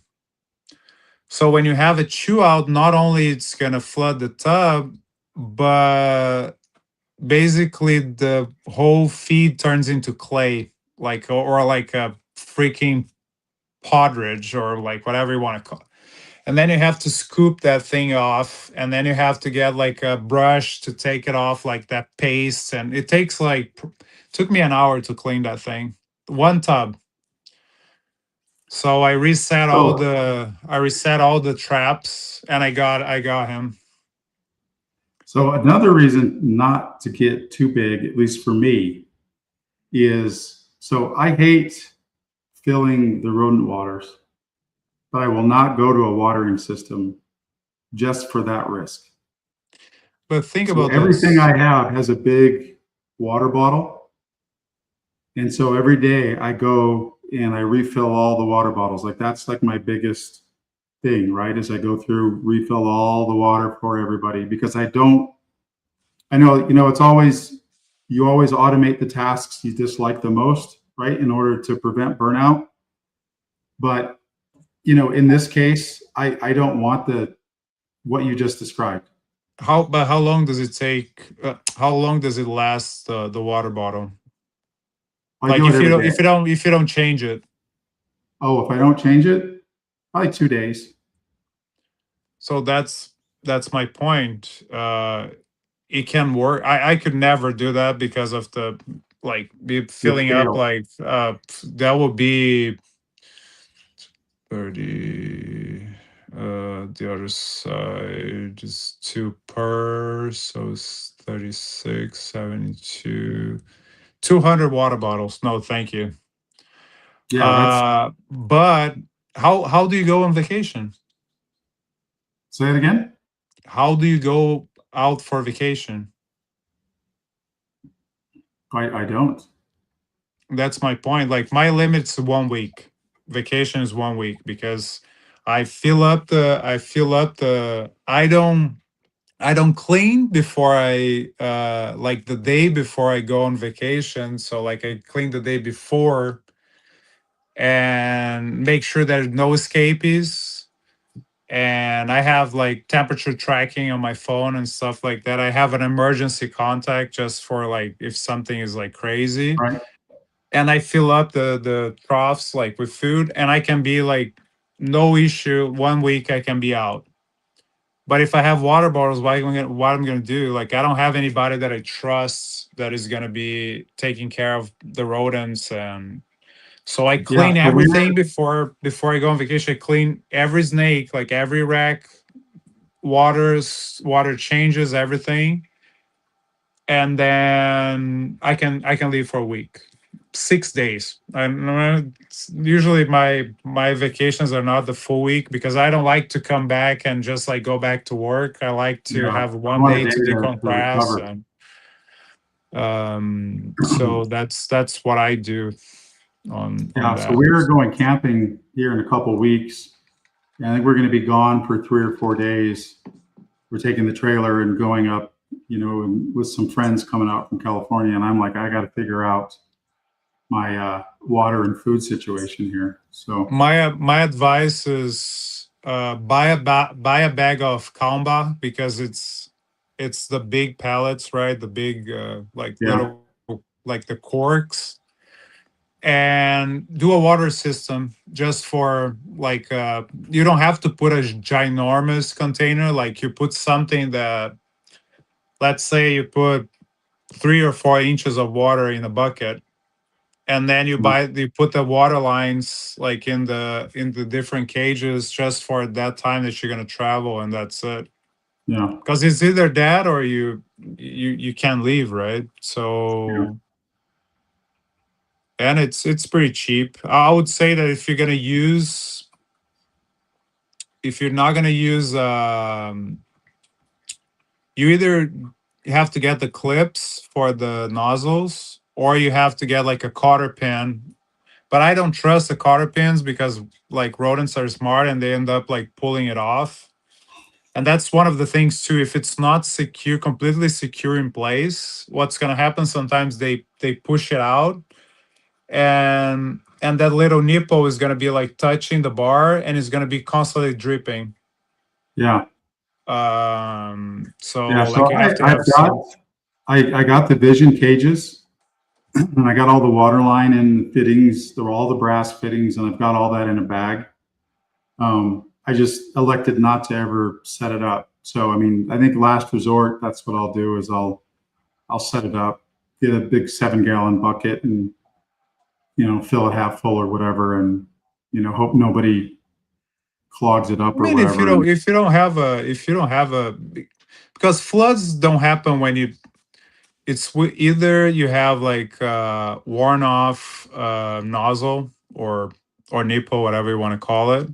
So when you have a chew out, not only it's gonna flood the tub, but basically the whole feed turns into clay, like or like a freaking podridge or like whatever you want to call it. And then you have to scoop that thing off, and then you have to get like a brush to take it off, like that paste, and it takes like took me an hour to clean that thing, one tub. So So, I reset all the traps and I got him. so another reason not to get too big, at least for me, is so I hate filling the rodent waters, but I will not go to a watering system just for that risk. But think So about everything this. I have has a big water bottle. And so every day I go and I refill all the water bottles. Like that's like my biggest thing, right? As I go through, refill all the water for everybody because I know, it's always, you always automate the tasks you dislike the most, right? In order to prevent burnout. But, in this case, I don't want what you just described. How long does it take? How long does it last? The water bottle. I Like do it if you every don't day. change it. Oh, if I don't change it, probably 2 days. So that's my point. It can work. I could never do that because of the like be The filling up scale. like that would be 30. The other side is two per, so it's 36, 72, 200 water bottles. No, thank you. Yeah, that's, But how do you go on vacation? say it again. How do you go out for vacation? I don't. That's my point. Like my limit's 1 week. Vacation is 1 week because I don't clean before I like the day before I go on vacation. So like I clean the day before and make sure there's no escapees. and I have like temperature tracking on my phone and stuff like that. I have an emergency contact just for like if something is like crazy, Right. and I fill up the troughs like with food, and I can be like no issue. 1 week I can be out. But if I have water bottles, what I'm gonna do? Like I don't have anybody that I trust that is gonna be taking care of the rodents, and so I Yeah. clean So everything before I go on vacation. I clean every snake, like every rack, water changes, everything, and then I can leave for a week, 6 days. And usually my vacations are not the full week because I don't like to come back and just like go back to work. I like to yeah, have you one want a day day to to decompress, recover. and so that's what I do on Yeah. So that. we're going camping here in a couple weeks. And I think we're going to be gone for 3 or 4 days. We're taking the trailer and going up, and with some friends coming out from California. And I'm like, I got to figure out my water and food situation here. So, My advice is buy a bag of kamba, because it's the big pellets, right? The big like yeah, little, like the corks, and do a water system just for like you don't have to put a ginormous container. Like you put something that, let's say you put 3 or 4 inches of water in a bucket, and then you put the water lines like in the different cages just for that time that you're going to travel, and that's it. yeah, Because it's either that or you can't leave, right? yeah, So, and it's pretty cheap. I would say that if you're not going to use you either have to get the clips for the nozzles, or you have to get like a cotter pin. But I don't trust the cotter pins because like rodents are smart and they end up like pulling it off. And that's one of the things too. If it's not secure, completely secure in place, what's gonna happen? Sometimes they push it out, and that little nipple is gonna be like touching the bar, and it's gonna be constantly dripping. yeah, yeah. So So like you have to I've have got some. I got the vision cages, and I got all the water line and fittings. They're all the brass fittings, and I've got all that in a bag. I just elected not to ever set it up. So I mean, I think last resort, that's what I'll do is I'll set it up, get a big 7 gallon bucket, and fill it half full or whatever, and hope nobody clogs it I up or mean, whatever. And if you don't have a, because floods don't happen when you, either you have like worn off nozzle or nipple, whatever you want to call it,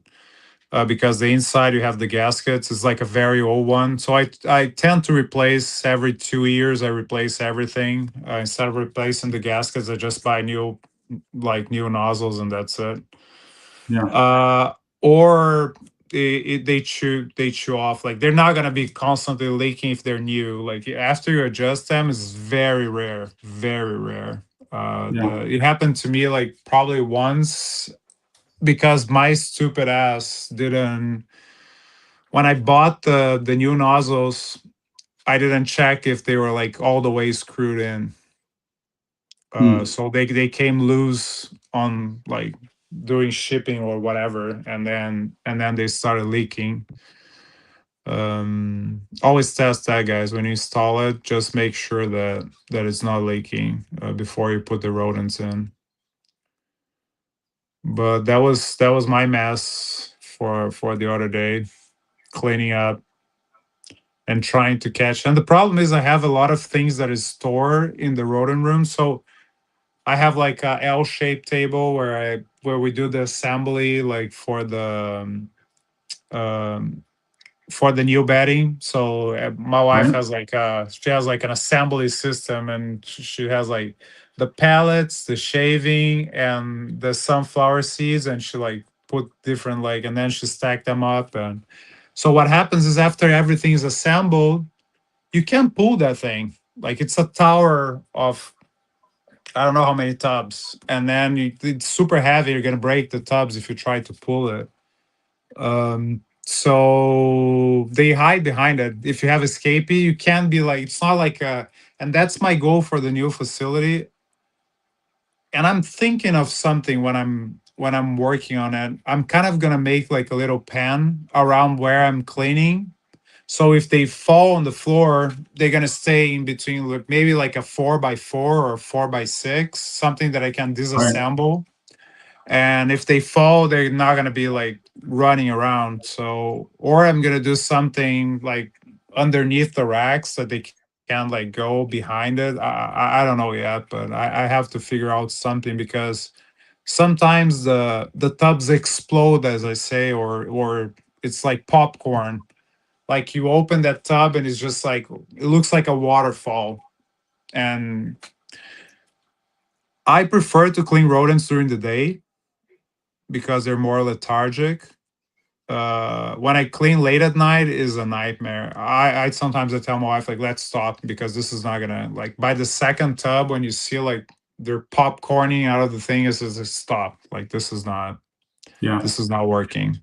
because the inside you have the gaskets is like a very old one. So I tend to replace every 2 years. I replace everything, instead of replacing the gaskets. I just buy new nozzles, and that's it. yeah, uh, or they chew off. Like they're not gonna be constantly leaking if they're new. Like after you adjust them, is very rare, very rare. yeah, It happened to me like probably once, because my stupid ass didn't. When I bought the new nozzles, I didn't check if they were like all the way screwed in. hmm, So they came loose on like during shipping or whatever, and then they started leaking. Always test that, guys. When you install it, just make sure that it's not leaking before you put the rodents in. But that was my mess for the other day, cleaning up and trying to catch. And the problem is I have a lot of things that is stored in the rodent room. So I have like a L-shaped table where we do the assembly, like um, for the new bedding. So my wife right, has like she has like an assembly system, and she has like the pallets, the shaving, and the sunflower seeds, and she like put different, like, and then she stacked them up. And so what happens is after everything is assembled, you can't pull that thing. Like it's a tower of I don't know how many tubs, and then it's super heavy. You're gonna break the tubs if you try to pull it. So they hide behind it. If you have escapee, you can't be like, it's not like a, and that's my goal for the new facility. And I'm thinking of something when I'm working on it. I'm kind of gonna make like a little pen around where I'm cleaning. So if they fall on the floor, they're gonna stay in between, like maybe like a 4x4 or 4x6, something that I can Right. disassemble. And if they fall, they're not gonna be like running around. So, or I'm gonna do something like underneath the racks that they can like go behind it. I don't know yet, but I have to figure out something because sometimes the tubs explode, as I say, or it's like popcorn. Like you open that tub and it's just like it looks like a waterfall. And I prefer to clean rodents during the day because they're more lethargic. When I clean late at night is a nightmare. I sometimes I tell my wife like let's stop because this is not gonna like by the second tub when you see like they're popcorning out of the thing is stop. Like Yeah. this is not working.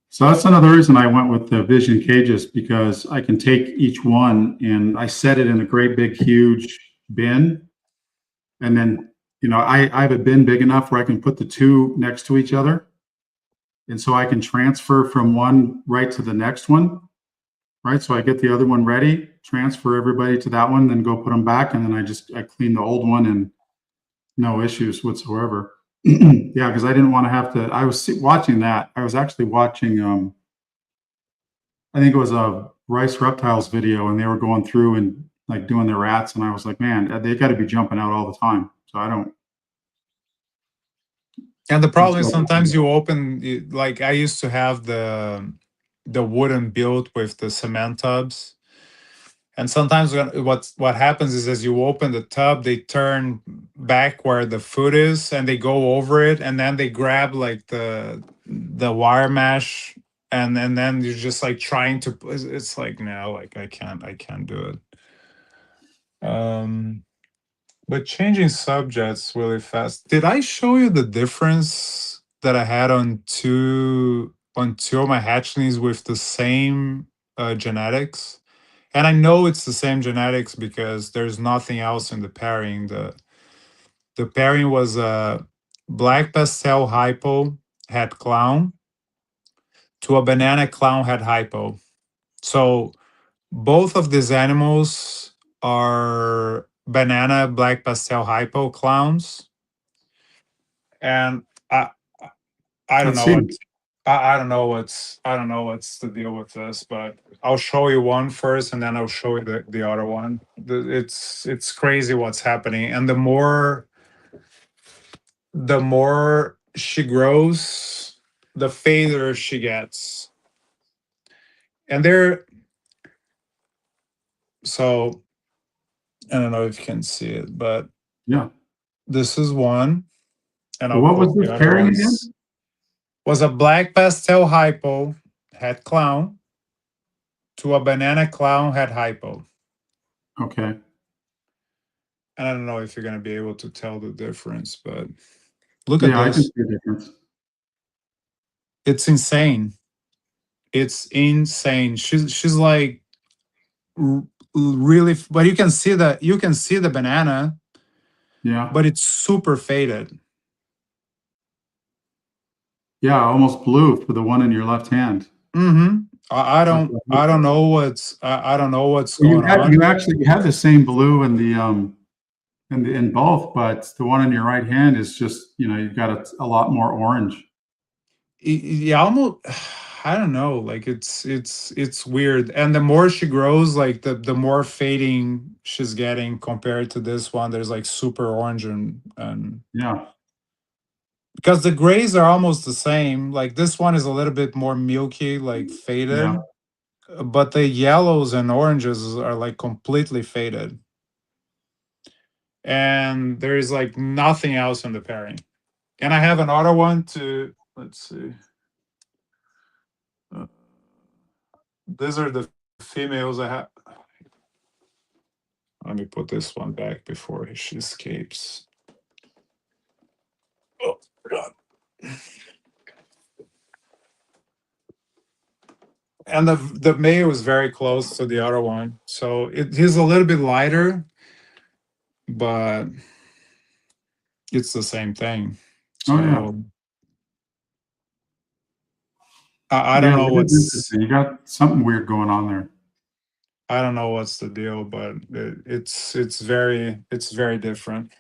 So that's another reason I went with the Vision cages because I can take each one and I set it in a great big huge bin. And then, I have a bin big enough where I can put the two next to each other. And so I can transfer from one right to the next one, right? So I get the other one ready, transfer everybody to that one, then go put them back. And then I clean the old one and no issues whatsoever. Yeah, because I didn't want to have to. I was watching that. I was actually watching. I think it was a Rice Reptiles video, and they were going through and like doing their rats, and I was like, man, they got to be jumping out all the time. So I don't. And the That's problem is what. sometimes you open like I used to have the wooden build with the cement tubs. And sometimes what happens is as you open the tub, they turn back where the foot is and they go over it and then they grab like the wire mesh and then you're just like trying to it's like no, like I can't do it. But changing subjects really fast. Did I show you the difference that I had on two of my hatchlings with the same genetics? And I know it's the same genetics because there's nothing else in the pairing. The pairing was a black pastel hypo had clown to a banana clown had hypo. So both of these animals are banana black pastel hypo clowns, and I don't Let's know what see. I don't know what's the deal with this, but I'll show you one first, and then I'll show you the other one. It's crazy what's happening, and the more she grows, the fader she gets, and there. So I don't know if you can see it, but Yeah. this is one, and So I'll what was put the this other pairing again? ones. Was a black pastel hypo head clown to a banana clown head hypo. Okay. And I don't know if you're gonna be able to tell the difference, but look at Yeah, I can this. see the difference. It's insane. It's insane. She's like really, but you can see the banana, Yeah. but it's super faded. Yeah, almost blue for the one in your left hand. Mm-hmm. I, I That's don't what I I don't said. know I don't know what's Well, going you on. actually you have the same blue in both, but the one in your right hand is just, you've got a lot more orange. Yeah, almost I don't know, like it's weird. And the more she grows, like the more fading she's getting compared to this one. There's like super orange and Yeah. because the grays are almost the same. Like this one is a little bit more milky, like Yeah. faded, but the yellows and oranges are like completely faded. And there is like nothing else in the pairing. And I have another one to let's see. Uh, these are the females I have. Let me put this one back before she escapes. Oh God. and the mayo is very close to the other one, so it is a little bit lighter, but it's the same thing. Oh yeah, So I don't yeah. know That is what's interesting. You got something weird going on there. I don't know what's the deal, but it's very different.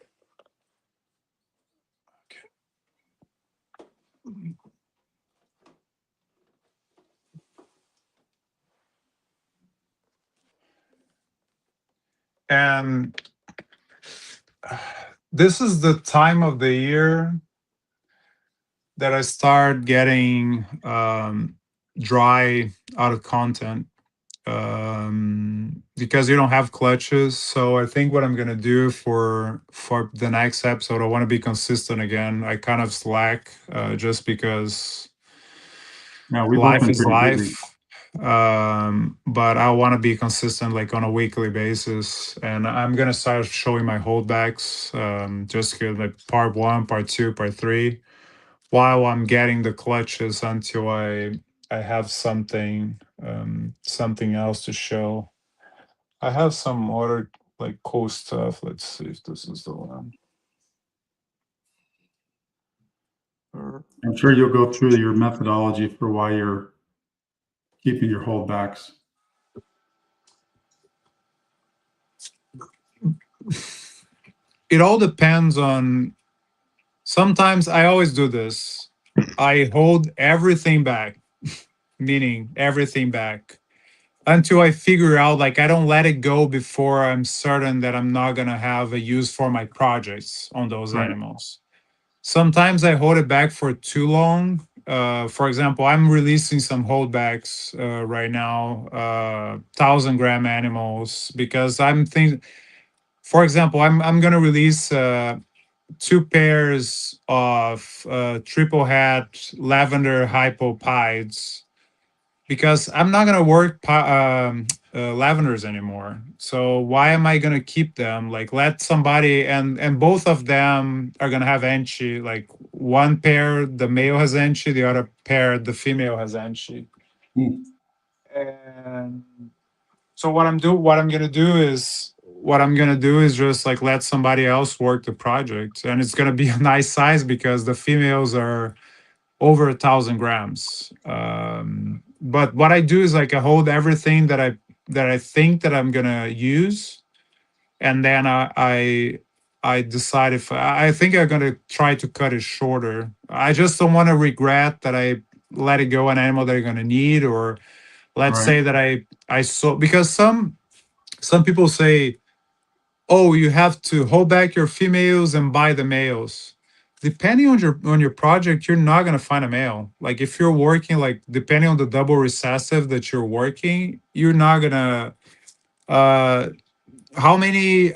And this is the time of the year that I start getting dry out of content, because you don't have clutches. So I think what I'm gonna do for the next episode, I want to be consistent again. I kind of slack, just because Yeah, we've both life been is pretty busy. life. But I want to be consistent, like on a weekly basis, and I'm gonna start showing my holdbacks, just like part one, part two, part three, while I'm getting the clutches until I have something else to show. I have some other like cool stuff. Let's see if this is the one. I'm sure you'll go through your methodology for why you're keeping your holdbacks. It all depends on. Sometimes I always do this. I hold everything back, meaning everything back, until I figure out, like, I don't let it go before I'm certain that I'm not gonna have a use for my projects on those Right. animals. Sometimes I hold it back for too long. For example, I'm releasing some holdbacks right now, 1,000 gram animals, because I'm thinking. For example, I'm gonna release two pairs of triple hat lavender hypopides, because I'm not gonna work lavenders anymore. So why am I gonna keep them? Like, let somebody, and both of them are gonna have enchi. Like, one pair the male has enchi, the other pair the female has enchi. Hmm. And so what I'm gonna do is just like let somebody else work the project, and it's gonna be a nice size because the females are over 1,000 grams. But what I do is like I hold everything that I think that I'm gonna use, and then I decide if I think I'm gonna try to cut it shorter. I just don't want to regret that I let it go an animal that I'm gonna need, or let's Right. say that I saw, because some people say, oh, you have to hold back your females and buy the males. Depending on your project, you're not gonna find a male. Like, if you're working, like, depending on the double recessive that you're working, you're not gonna. Uh, how many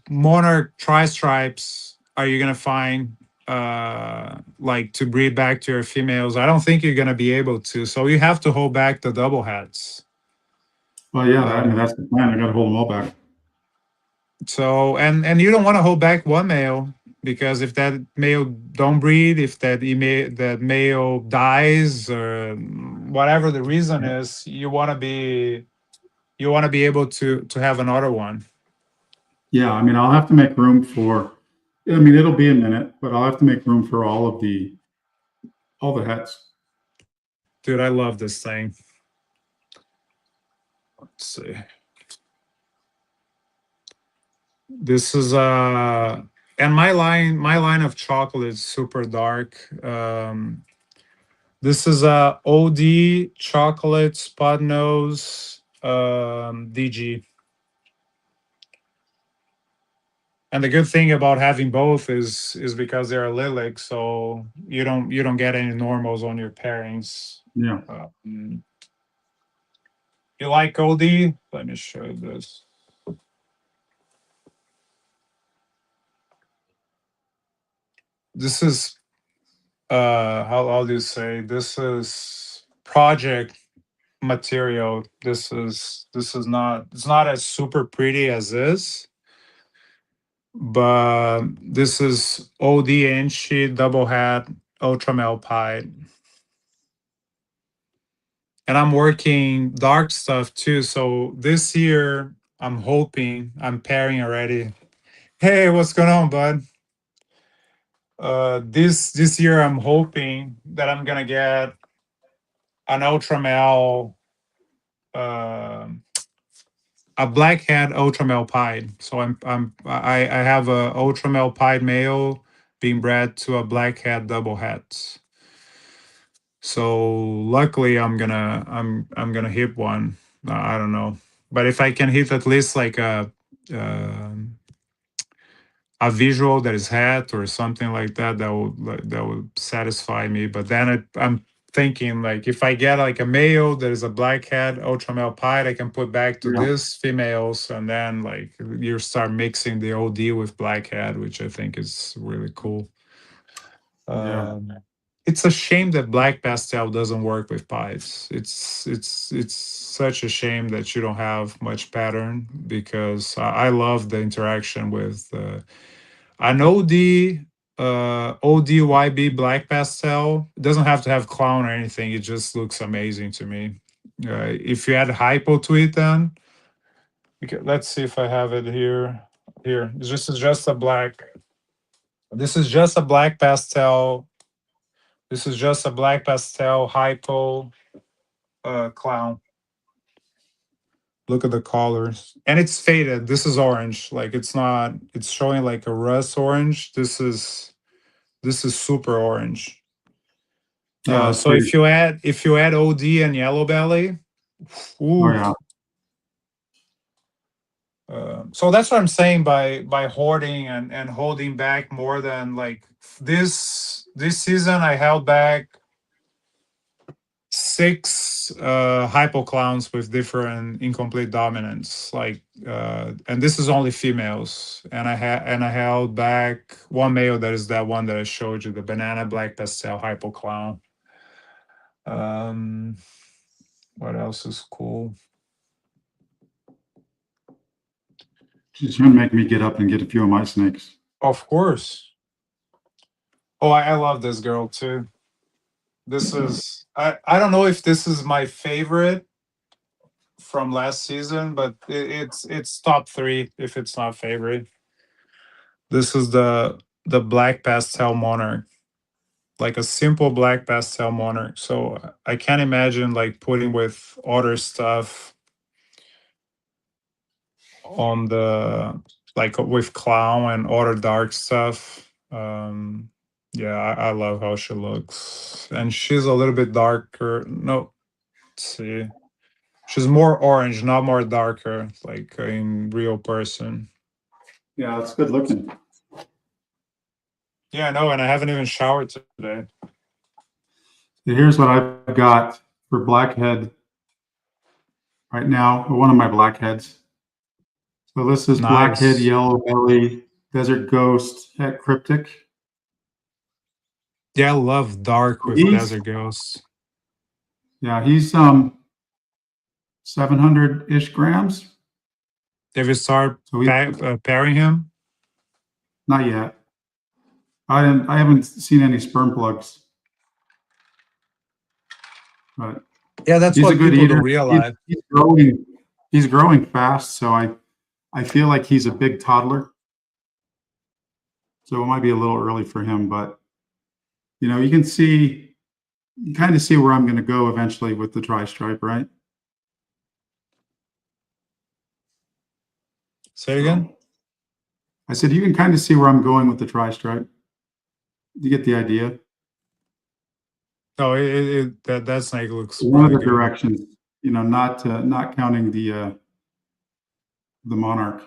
monarch tri-stripes are you gonna find? Like, to breed back to your females, I don't think you're gonna be able to. So you have to hold back the double heads. Well, yeah. I mean, Uh, that's the plan. I got to hold them all back. So, and you don't want to hold back one male, because if that male don't breed, if that male dies, or whatever the reason Yeah. is, you want to be able to have another one. Yeah. I mean, I'll have to make room for. I mean, it'll be a minute, but I'll have to make room for all the hats. Dude, I love this thing. Let's see. This is and my line of chocolate is super dark. This is a OD chocolate spot nose DG. And the good thing about having both is because they're lilac, so you don't get any normals on your pairings. Yeah. Um, you like OD? Let me show you this. This is how do you say? This is project material. This is not, it's not as super pretty as this, but this is OD Inchi double hat ultra male pie. and I'm working dark stuff too. So this year, I'm hoping I'm pairing already. Hey, what's going on, bud? This year, I'm hoping that I'm gonna get an ultramel, um a blackhead ultramel pied. So I have a ultramel pied male being bred to a blackhead double het. So luckily, I'm gonna hit one. I don't know, but if I can hit at least like um a visual that is hat or something like that, that would satisfy me. But then I'm thinking like if I get like a male that is a black hat ultra male pied, I can put back to Yeah. this females, and then like you start mixing the OD with black hat, which I think is really cool. Yeah. Um, it's a shame that black pastel doesn't work with pies. It's such a shame that you don't have much pattern because I love the interaction with. An ODYB black pastel. It doesn't have to have clown or anything. It just looks amazing to me. If you add hypo to it, then let's see if I have it here. Here, this is just a black. This is just a black pastel. This is just a black pastel hypo clown. Look at the colors, and it's faded. This is orange. Like it's not. It's showing like a rust orange. This is super orange. Yeah, that's So pretty. if you add OD and yellow belly, Oh ooh. yeah. So that's what I'm saying by hoarding and holding back more than like this season I held back six hypo clowns with different incomplete dominance, like and this is only females, and I held back one male, that is that one that I showed you, the banana black pastel hypo clown. um what else is cool? She's gonna make me get up and get a few of my snakes. Of course. Oh, I love this girl too. This is I don't know if this is my favorite from last season, but it's top three if it's not favorite. This is the black pastel monarch, like a simple black pastel monarch. So I can't imagine like putting with other stuff on the, like with clown and other dark stuff. Yeah, I love how she looks, and she's a little bit darker. No, let's see, she's more orange, not more darker, like in real person. Yeah, it's good looking. Yeah, I know, and I haven't even showered today. So here's what I've got for blackhead right now, or one of my blackheads. So this is blackhead, Nice. yellow belly, desert ghost, at cryptic. Yeah, I love dark So with he's desert ghosts. yeah, he's 700-ish grams. If you start So he's pairing him, not yet. I haven't seen any sperm plugs, but yeah, that's he's a what good people don't eater. realize. He's growing fast, so I feel like he's a big toddler. So it might be a little early for him, but you can see, you kind of see where I'm going to go eventually with the tri-stripe, right? Say it again. So I said you can kind of see where I'm going with the tri-stripe. You get the idea. No, that snake looks One of really the good. directions, not counting the monarch.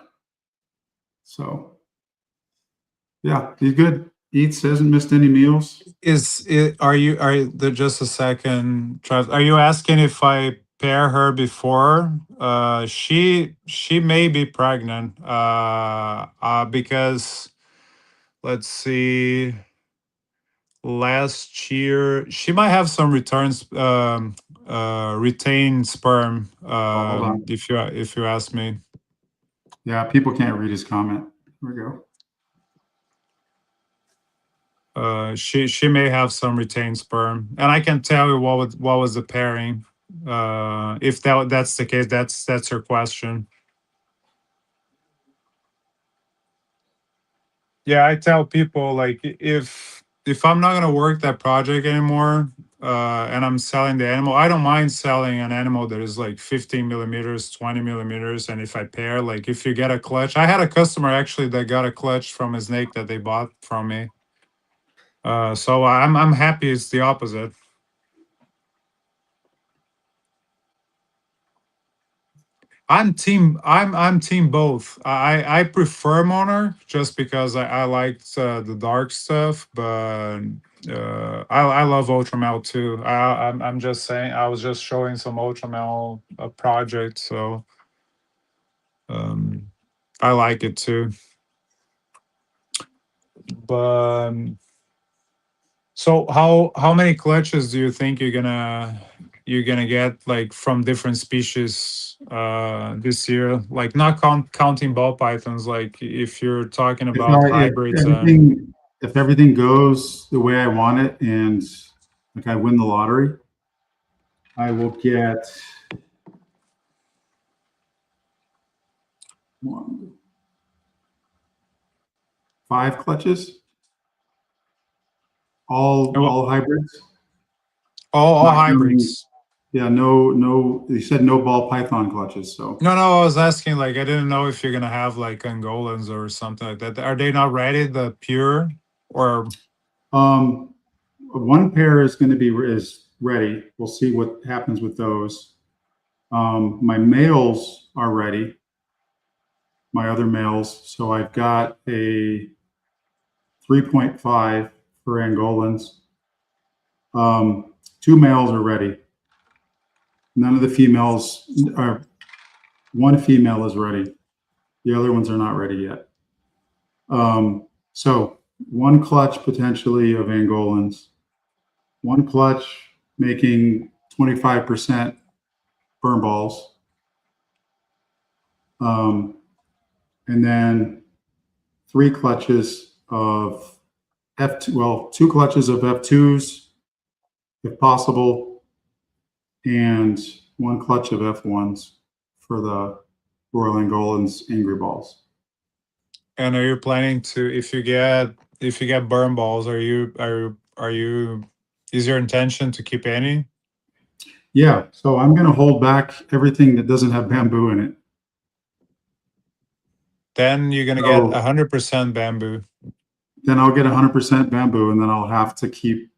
So yeah, he's good. Eats, hasn't missed any meals. Is it? Just a second, Travis? Are you asking if I pair her before? She may be pregnant. Because let's see. Last year, she might have some returns, retained sperm. Oh, hold on. If you ask me, Yeah, people can't read his comment. Here we go. she may have some retained sperm, and I can tell you what was the pairing. If that's the case, that's her question. Yeah, I tell people like if I'm not gonna work that project anymore, and I'm selling the animal, I don't mind selling an animal that is like 15 millimeters, 20 millimeters, and if I pair, like if you get a clutch, I had a customer actually that got a clutch from a snake that they bought from me. So I'm happy it's the opposite. I'm team both. I prefer Monarch just because I liked the dark stuff, but I love Ultramel too. I'm just saying I was just showing some Ultramel project, so um, I like it too. But so how many clutches do you think you're gonna get like from different species this year? Like not counting ball pythons. Like if you're talking If about if hybrids and everything goes the way I want it, and like I win the lottery, I will get one, 5 clutches, well, all hybrids, all not counting. hybrids. Yeah, no. You said no ball python clutches, so No, I was asking like I didn't know if you're gonna have like Angolans or something like that. Are they not ready? The pure or um, one pair is going to be is ready. We'll see what happens with those. My males are ready. My other males, so I've got a 3.5 for Angolans. Two males are ready. None of the females are. One female is ready. The other ones are not ready yet. So one clutch potentially of Angolans, one clutch making 25% burn balls, um, and then 3 clutches of F2. Well, 2 clutches of F2s if possible, and one clutch of F1s for the Royal Angolans Angry Balls. and are you planning to if you get burn balls, are you is your intention to keep any? Yeah, so I'm going to hold back everything that doesn't have bamboo in it. Then you're gonna get So 100% bamboo. then I'll get 100% bamboo, and then I'll have to keep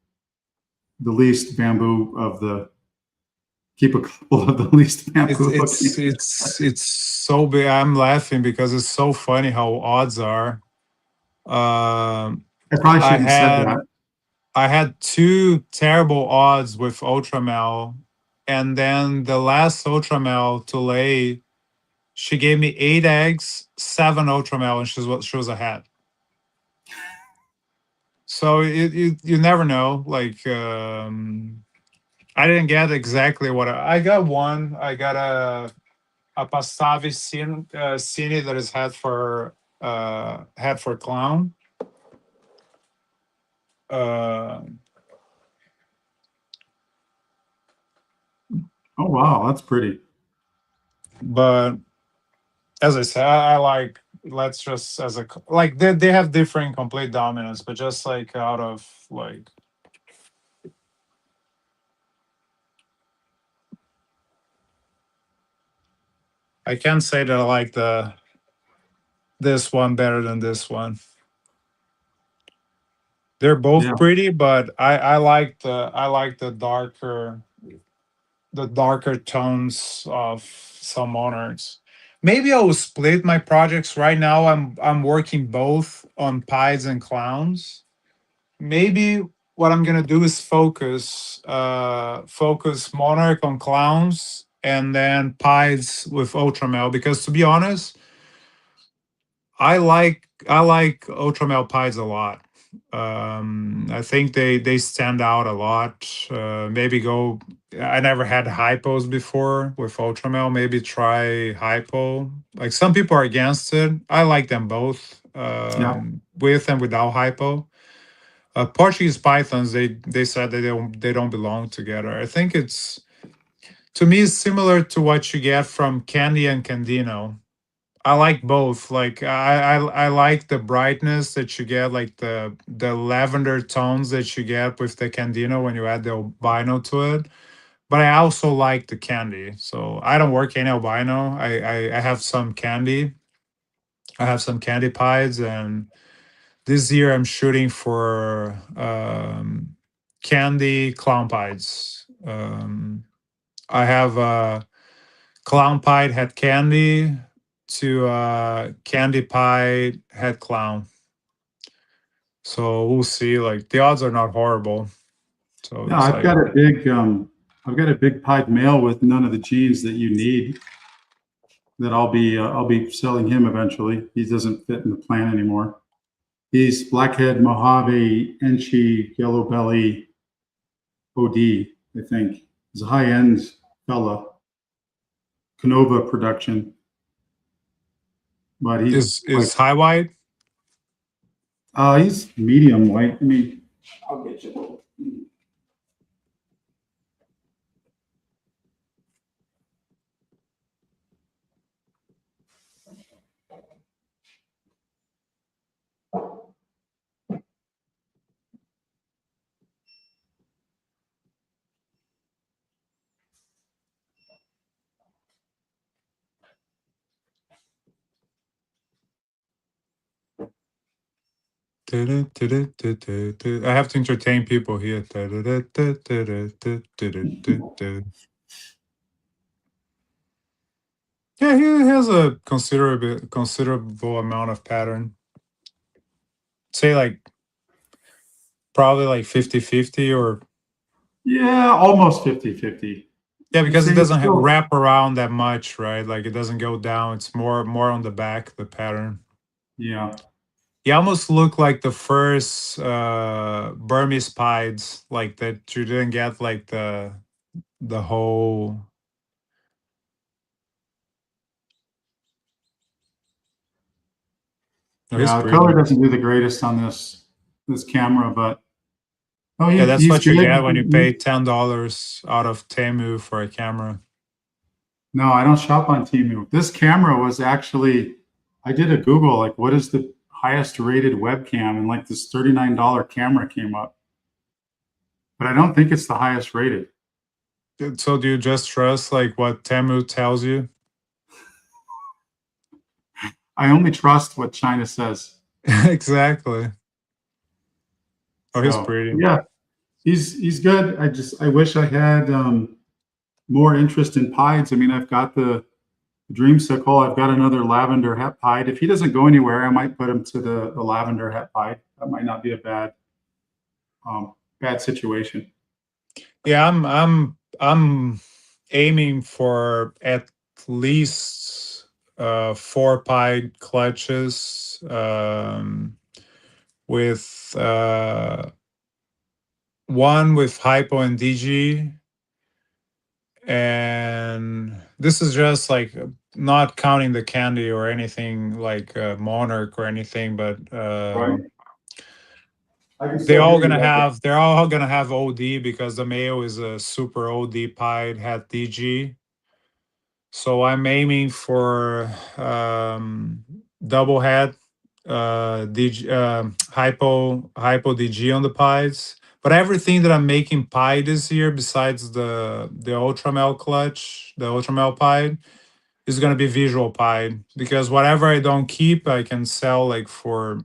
the least bamboo of the keep a couple of the least It's bamboo it's looking. it's it's so big. I'm laughing because it's so funny how odds are. Um, I probably I shouldn't have said had that. I had two terrible odds with Ultramel, and then the last Ultramel to lay, she gave me 8 eggs, 7 Ultramel, and she was ahead. So you never know. Like I didn't get exactly what I got. One, I got a Pastavi Cine that is head for clown. Uh, Oh wow, that's pretty. but as I said, I like let's just as a like they have different complete dominance, but just like out of like I can't say that I like the this one better than this one. They're Yeah, both pretty, but I like the darker tones of some monarchs. Maybe I will split my projects right now. I'm working both on pies and clowns. Maybe what I'm gonna do is focus monarch on clowns and then pies with ultramel because to be honest, I like ultramel pies a lot. I think they stand out a lot. Maybe go. I never had hypos before with ultramel. Maybe try hypo. Like some people are against it. I like them both, yeah. with and without hypo. Portuguese pythons, they said they don't belong together. I think it's To me, it's similar to what you get from Candy and Candino. I like both. Like I like the brightness that you get, like the lavender tones that you get with the Candino when you add the albino to it. But I also like the candy. So I don't work any albino. I have some candy. I have some candy pies, and this year I'm shooting for candy clown pies. I have clown pie head candy to candy pie head clown. So we'll see. Like the odds are not horrible. So Yeah, it's like, I've got a big pied male with none of the genes that you need. That I'll be selling him eventually. He doesn't fit in the plan anymore. He's blackhead Mojave Enchi yellow belly OD. I think he's a high end fella. Canova production, but he's like is high white. he's medium white. I mean, I'll get you. I have to entertain people here. Yeah, he has a considerable amount of pattern. Say like probably like 50-50, or Yeah, almost 50-50. yeah, I'd because it say it's doesn't still, wrap around that much, right? Like it doesn't go down. It's more on the back, the pattern. yeah. He almost looked like the first Burmese pies, like that you didn't get like the whole. No, he's Yeah, the color pretty. doesn't do the greatest on this camera, but oh, Yeah, that's he's what you get good. when you pay $10 out of Temu for a camera. No, I don't shop on Temu. This camera was actually, I did a Google, like, what is the highest rated webcam? And like this $39 camera came up, but I don't think it's the highest rated. So do you just trust like what Temu tells you? I only trust what China says. Exactly. Oh, he's So pretty. yeah, he's good. I wish I had more interest in pies. I mean, I've got the dreamsicle. I've got another lavender het pied. If he doesn't go anywhere, I might put him to the lavender het pied. That might not be a bad situation. Yeah, I'm aiming for at least 4 pied clutches with one with hypo and DG, and this is just like not counting the candy or anything like Monarch or anything, but Right. I can still hear you. they're all gonna have OD because the Mayo is a super OD pied hat DG. So I'm aiming for double head DG, hypo DG on the pies. But everything that I'm making pie this year, besides the Ultramel clutch, the Ultramel pie, is gonna be visual pie, because whatever I don't keep, I can sell like for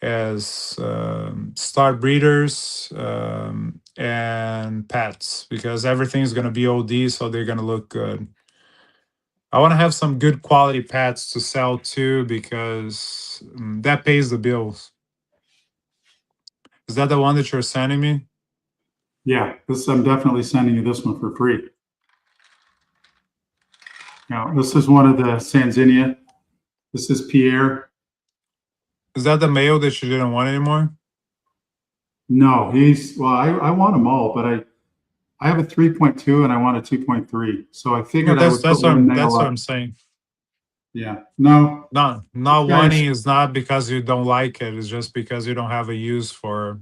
as start breeders and pets, because everything is gonna be OD, so they're gonna look good. I want to have some good quality pets to sell too, because that pays the bills. Is that the one that you're sending me? Yeah, this I'm definitely sending you this one for free. Now, this is one of the Sanzinia. This is Pierre. Is that the male that you didn't want anymore? No, he's well. I want them all, but I have a 3.2 and I want a 2.3. So I No, figured I would put one male that's what up. I'm saying. Yeah. No, Not guys. wanting is not because you don't like it. It's just because you don't have a use for.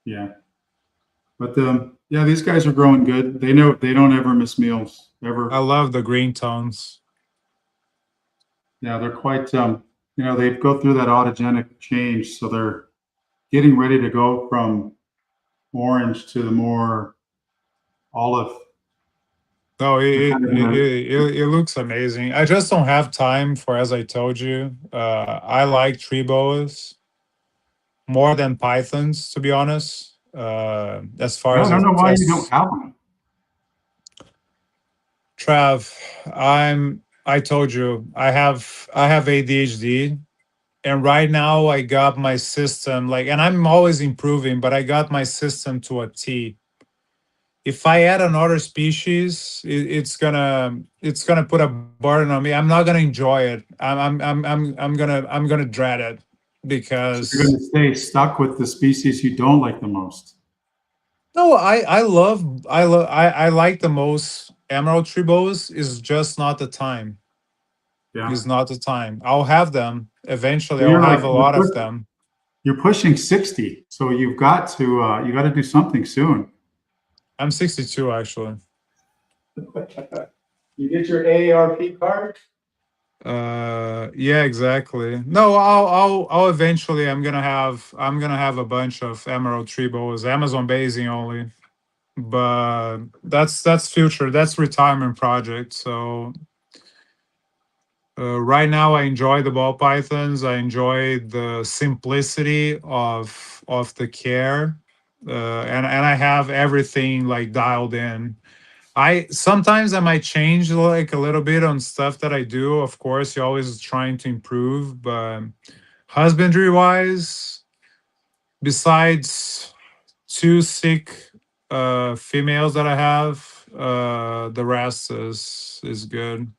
Yeah. But yeah, these guys are growing good. They know they don't ever miss meals I ever. love the green tones. Yeah, they're quite. They go through that autogenic change, so they're getting ready to go from orange to the more olive. No, They're kind of in a it looks amazing. I just don't have time for, as I told you. I like tree boas more than pythons, to be honest. As far yeah, I as don't know why you don't as have them. Trav, I told you I have ADHD, and right now I got my system like, and I'm always improving, but I got my system to a T. If I add another species, it's gonna put a burden on me. I'm not gonna enjoy it. I'm gonna dread it So you're going because to stay stuck with the species you don't like the most. no, I like the most emerald tree boas. Is just not the time. Yeah. Is not the time. I'll have them eventually. Well, I'll you're have like a lot of them. you're pushing 60, so you got to do something soon. I'm 62 actually. You get your AARP card? Yeah, exactly. No, I'll eventually. I'm gonna have a bunch of emerald tree boas, Amazon basing only. But that's future. That's retirement project. So right now, I enjoy the ball pythons. I enjoy the simplicity of the care, and I have everything like dialed in. I sometimes I might change like a little bit on stuff that I do. Of course, you're always trying to improve, but husbandry wise, besides two sick females that I have, the rest is good.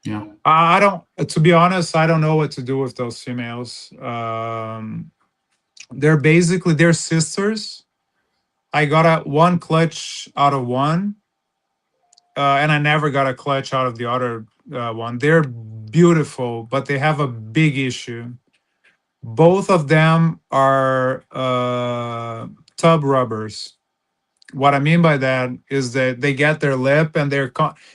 Yeah. I don't, to be honest, I don't know what to do with those females. They're sisters. I got a one clutch out of one, and I never got a clutch out of the other one. They're beautiful, but they have a big issue. Both of them are tub rubbers. What I mean by that is that they get their lip and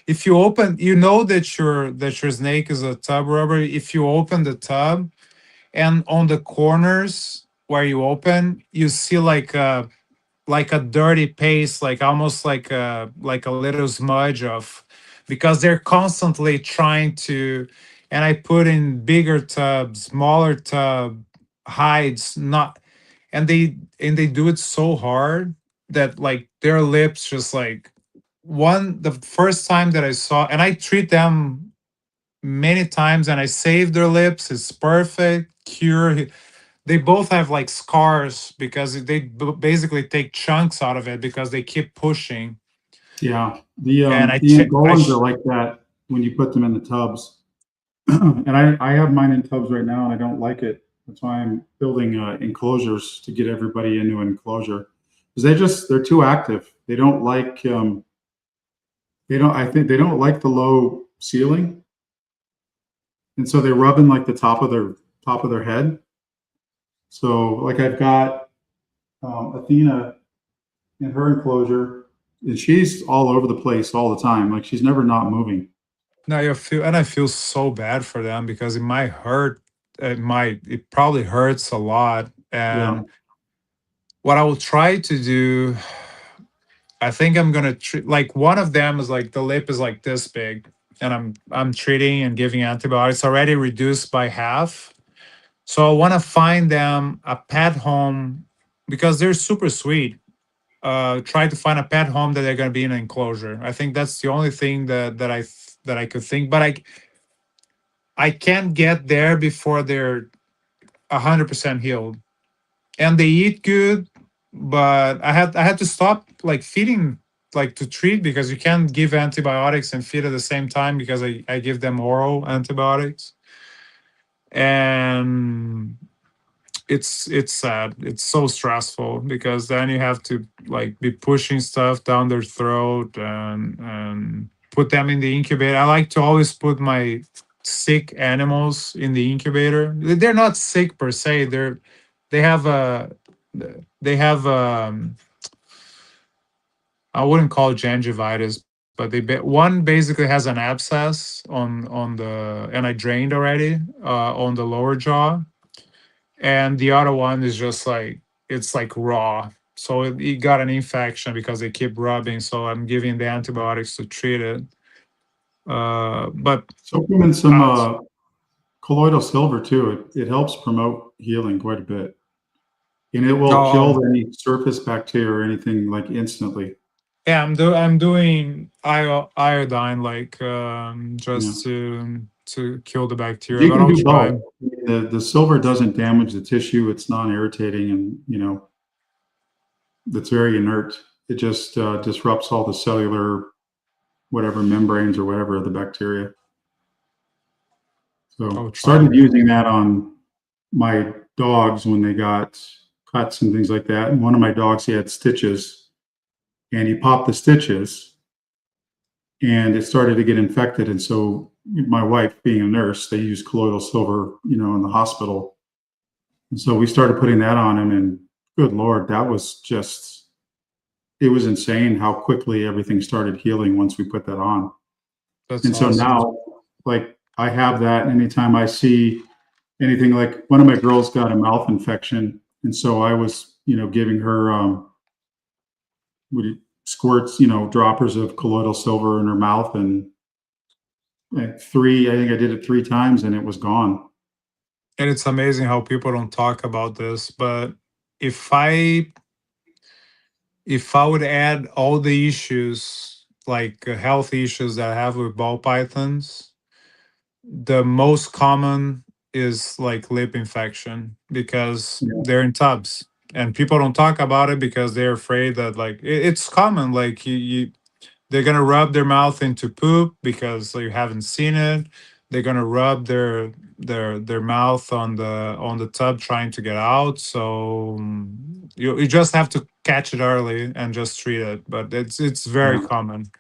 if you open, you know that your snake is a tub rubber. If you open the tub and on the corners where you open, you see like a dirty paste, like almost like a little smudge of, because they're constantly trying to, and I put in bigger tubs, smaller tub, hides, not, and they do it so hard that like their lips just like, the first time that I saw, and I treat them many times and I save their lips, it's perfect, cure. They both have like scars because they basically take chunks out of it because they keep pushing. Yeah. And I The check. Angolans are like that when you put them in the tubs. And I have mine in tubs right now and I don't like it. That's why I'm building enclosures to get everybody into an enclosure. Because they're too active. They don't, I think they don't like the low ceiling. And so they rub in like the top of their head. So like I've got Athena in her enclosure, and she's all over the place all the time. Like she's never not moving. Now you feel, and I feel so bad for them because it might hurt. It probably hurts a lot. Yeah, And what I will try to do, I think I'm gonna treat, like one of them is like the lip is like this big, and I'm treating and giving antibiotics already reduced by half. So I want to find them a pet home because they're super sweet. Try to find a pet home that they're going to be in an enclosure. I think that's the only thing that I could think. But I can't get there before they're 100% healed, and they eat good. But I had to stop like feeding, like to treat, because you can't give antibiotics and feed at the same time because I give them oral antibiotics. And it's sad, it's so stressful because then you have to like be pushing stuff down their throat and put them in the incubator. I like to always put my sick animals in the incubator. They're not sick per se, they have a they have I wouldn't call it gingivitis, but one basically has an abscess on the, and I drained already on the lower jaw, and the other one is just like, it's like raw. So it got an infection because they keep rubbing. So I'm giving the antibiotics to treat it. But Supplement some uh, colloidal silver too. It helps promote healing quite a bit, and it will oh, kill any surface bacteria or anything like instantly. yeah, I'm doing iodine, like Yeah, just to kill the bacteria, you but can I'll do try. both. The silver doesn't damage the tissue. It's non-irritating, and it's very inert. It just disrupts all the cellular whatever membranes or whatever of the bacteria. So I'll try. started using that on my dogs when they got cuts and things like that. And one of my dogs, he had stitches, and he popped the stitches, and it started to get infected. And so my wife, being a nurse, they use colloidal silver, in the hospital. And so we started putting that on him, and good Lord, that was just, it was insane how quickly everything started healing once we put that on. That's And so awesome. now, like, I have that anytime I see anything. Like, one of my girls got a mouth infection. And so I was, giving her, squirts, droppers of colloidal silver in her mouth. And I think I did it 3 times and it was gone. And it's amazing how people don't talk about this, but if I if I would add all the issues, like health issues that I have with ball pythons, the most common is like lip infection because Yeah. they're in tubs, and people don't talk about it because they're afraid that, like, it's common, like they're gonna rub their mouth into poop because you haven't seen it. They're gonna rub their mouth on the tub trying to get out. So you just have to catch it early and just treat it. But it's very Yeah. common.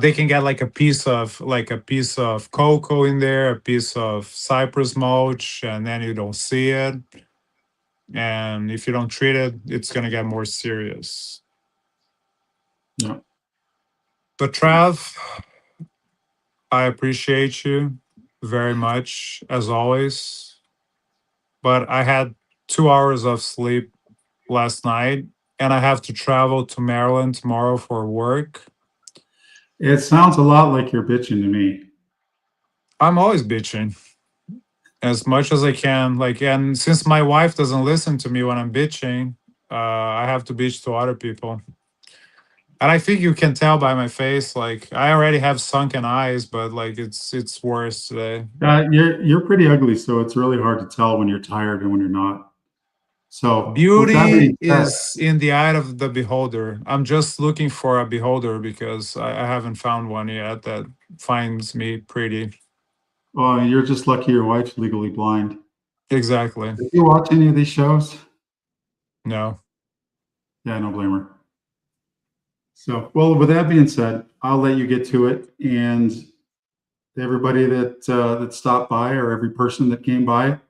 They can get like a piece of cocoa in there, a piece of cypress mulch, and then you don't see it. And if you don't treat it, it's gonna get more serious. Yeah. But Trav, I appreciate you very much as always. But I had 2 hours of sleep last night, and I have to travel to Maryland tomorrow for work. It sounds a lot like you're bitching to me. I'm always bitching as much as I can. Like, and since my wife doesn't listen to me when I'm bitching, I have to bitch to other people. And I think you can tell by my face, like I already have sunken eyes, but like it's worse today. You're pretty ugly, so it's really hard to tell when you're tired and when you're not. So, with that being Beauty said, is in the eye of the beholder. I'm just looking for a beholder because I haven't found one yet that finds me pretty. well, you're just lucky your wife's legally blind. Exactly. Did you watch any of these shows? No. Yeah, I don't blame her. So, well, with that being said, I'll let you get to it. And everybody that stopped by, or every person that came by,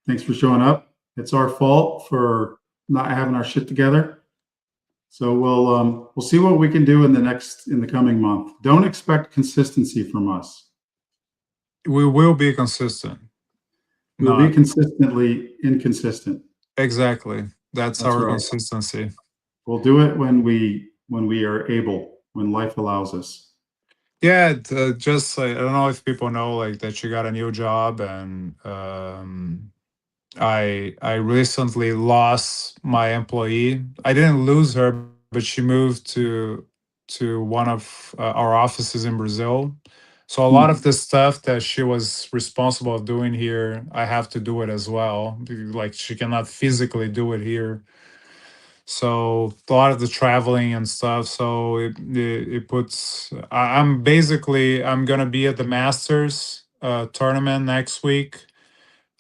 thanks for showing up. It's our fault for not having our shit together. So we'll see what we can do in the coming month. Don't expect consistency from us. We will be consistent. We'll be Not consistently inconsistent. exactly. That's That's our right. consistency. We'll do it when we are able, when life allows us. Yeah, just like, I don't know if people know like that you got a new job, and I recently lost my employee. I didn't lose her, but she moved to one of our offices in Brazil. So a lot Hmm. of the stuff that she was responsible of doing here, I have to do it as well. Like she cannot physically do it here. So a lot of the traveling and stuff. So it puts. I'm gonna be at the Masters tournament next week.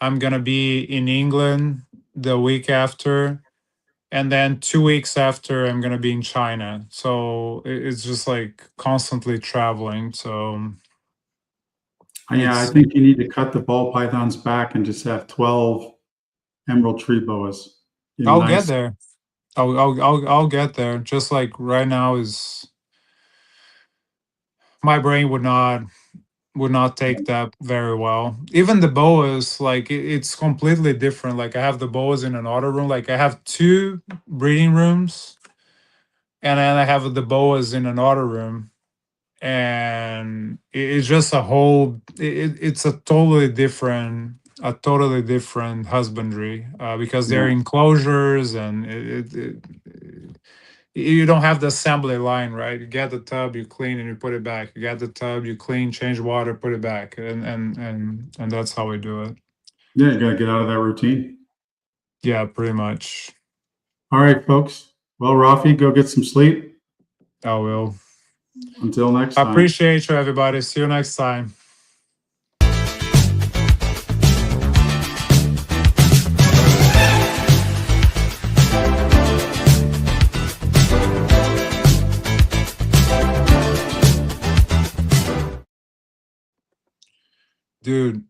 I'm gonna be in England the week after, and then 2 weeks after, I'm gonna be in China. So it's just like constantly traveling. So Yeah, I it's think you need to cut the ball pythons back and just have 12 emerald tree boas in I'll get nice. there. I'll get there. Just like right now is my brain would not take that very well. Even the boas, like it's completely different. Like I have the boas in another room. Like I have two breeding rooms, and then I have the boas in another room, and it's just a whole. It's a totally different husbandry because they're Yeah. enclosures and you don't have the assembly line, right? You get the tub, you clean, and you put it back. You get the tub, you clean, change water, put it back, and that's how we do it. Yeah, you got to get out of that routine. Yeah, pretty much. All right, folks. Well, Rafi, go get some sleep. I will. Until next I time. appreciate you, everybody. See you next time. Dude,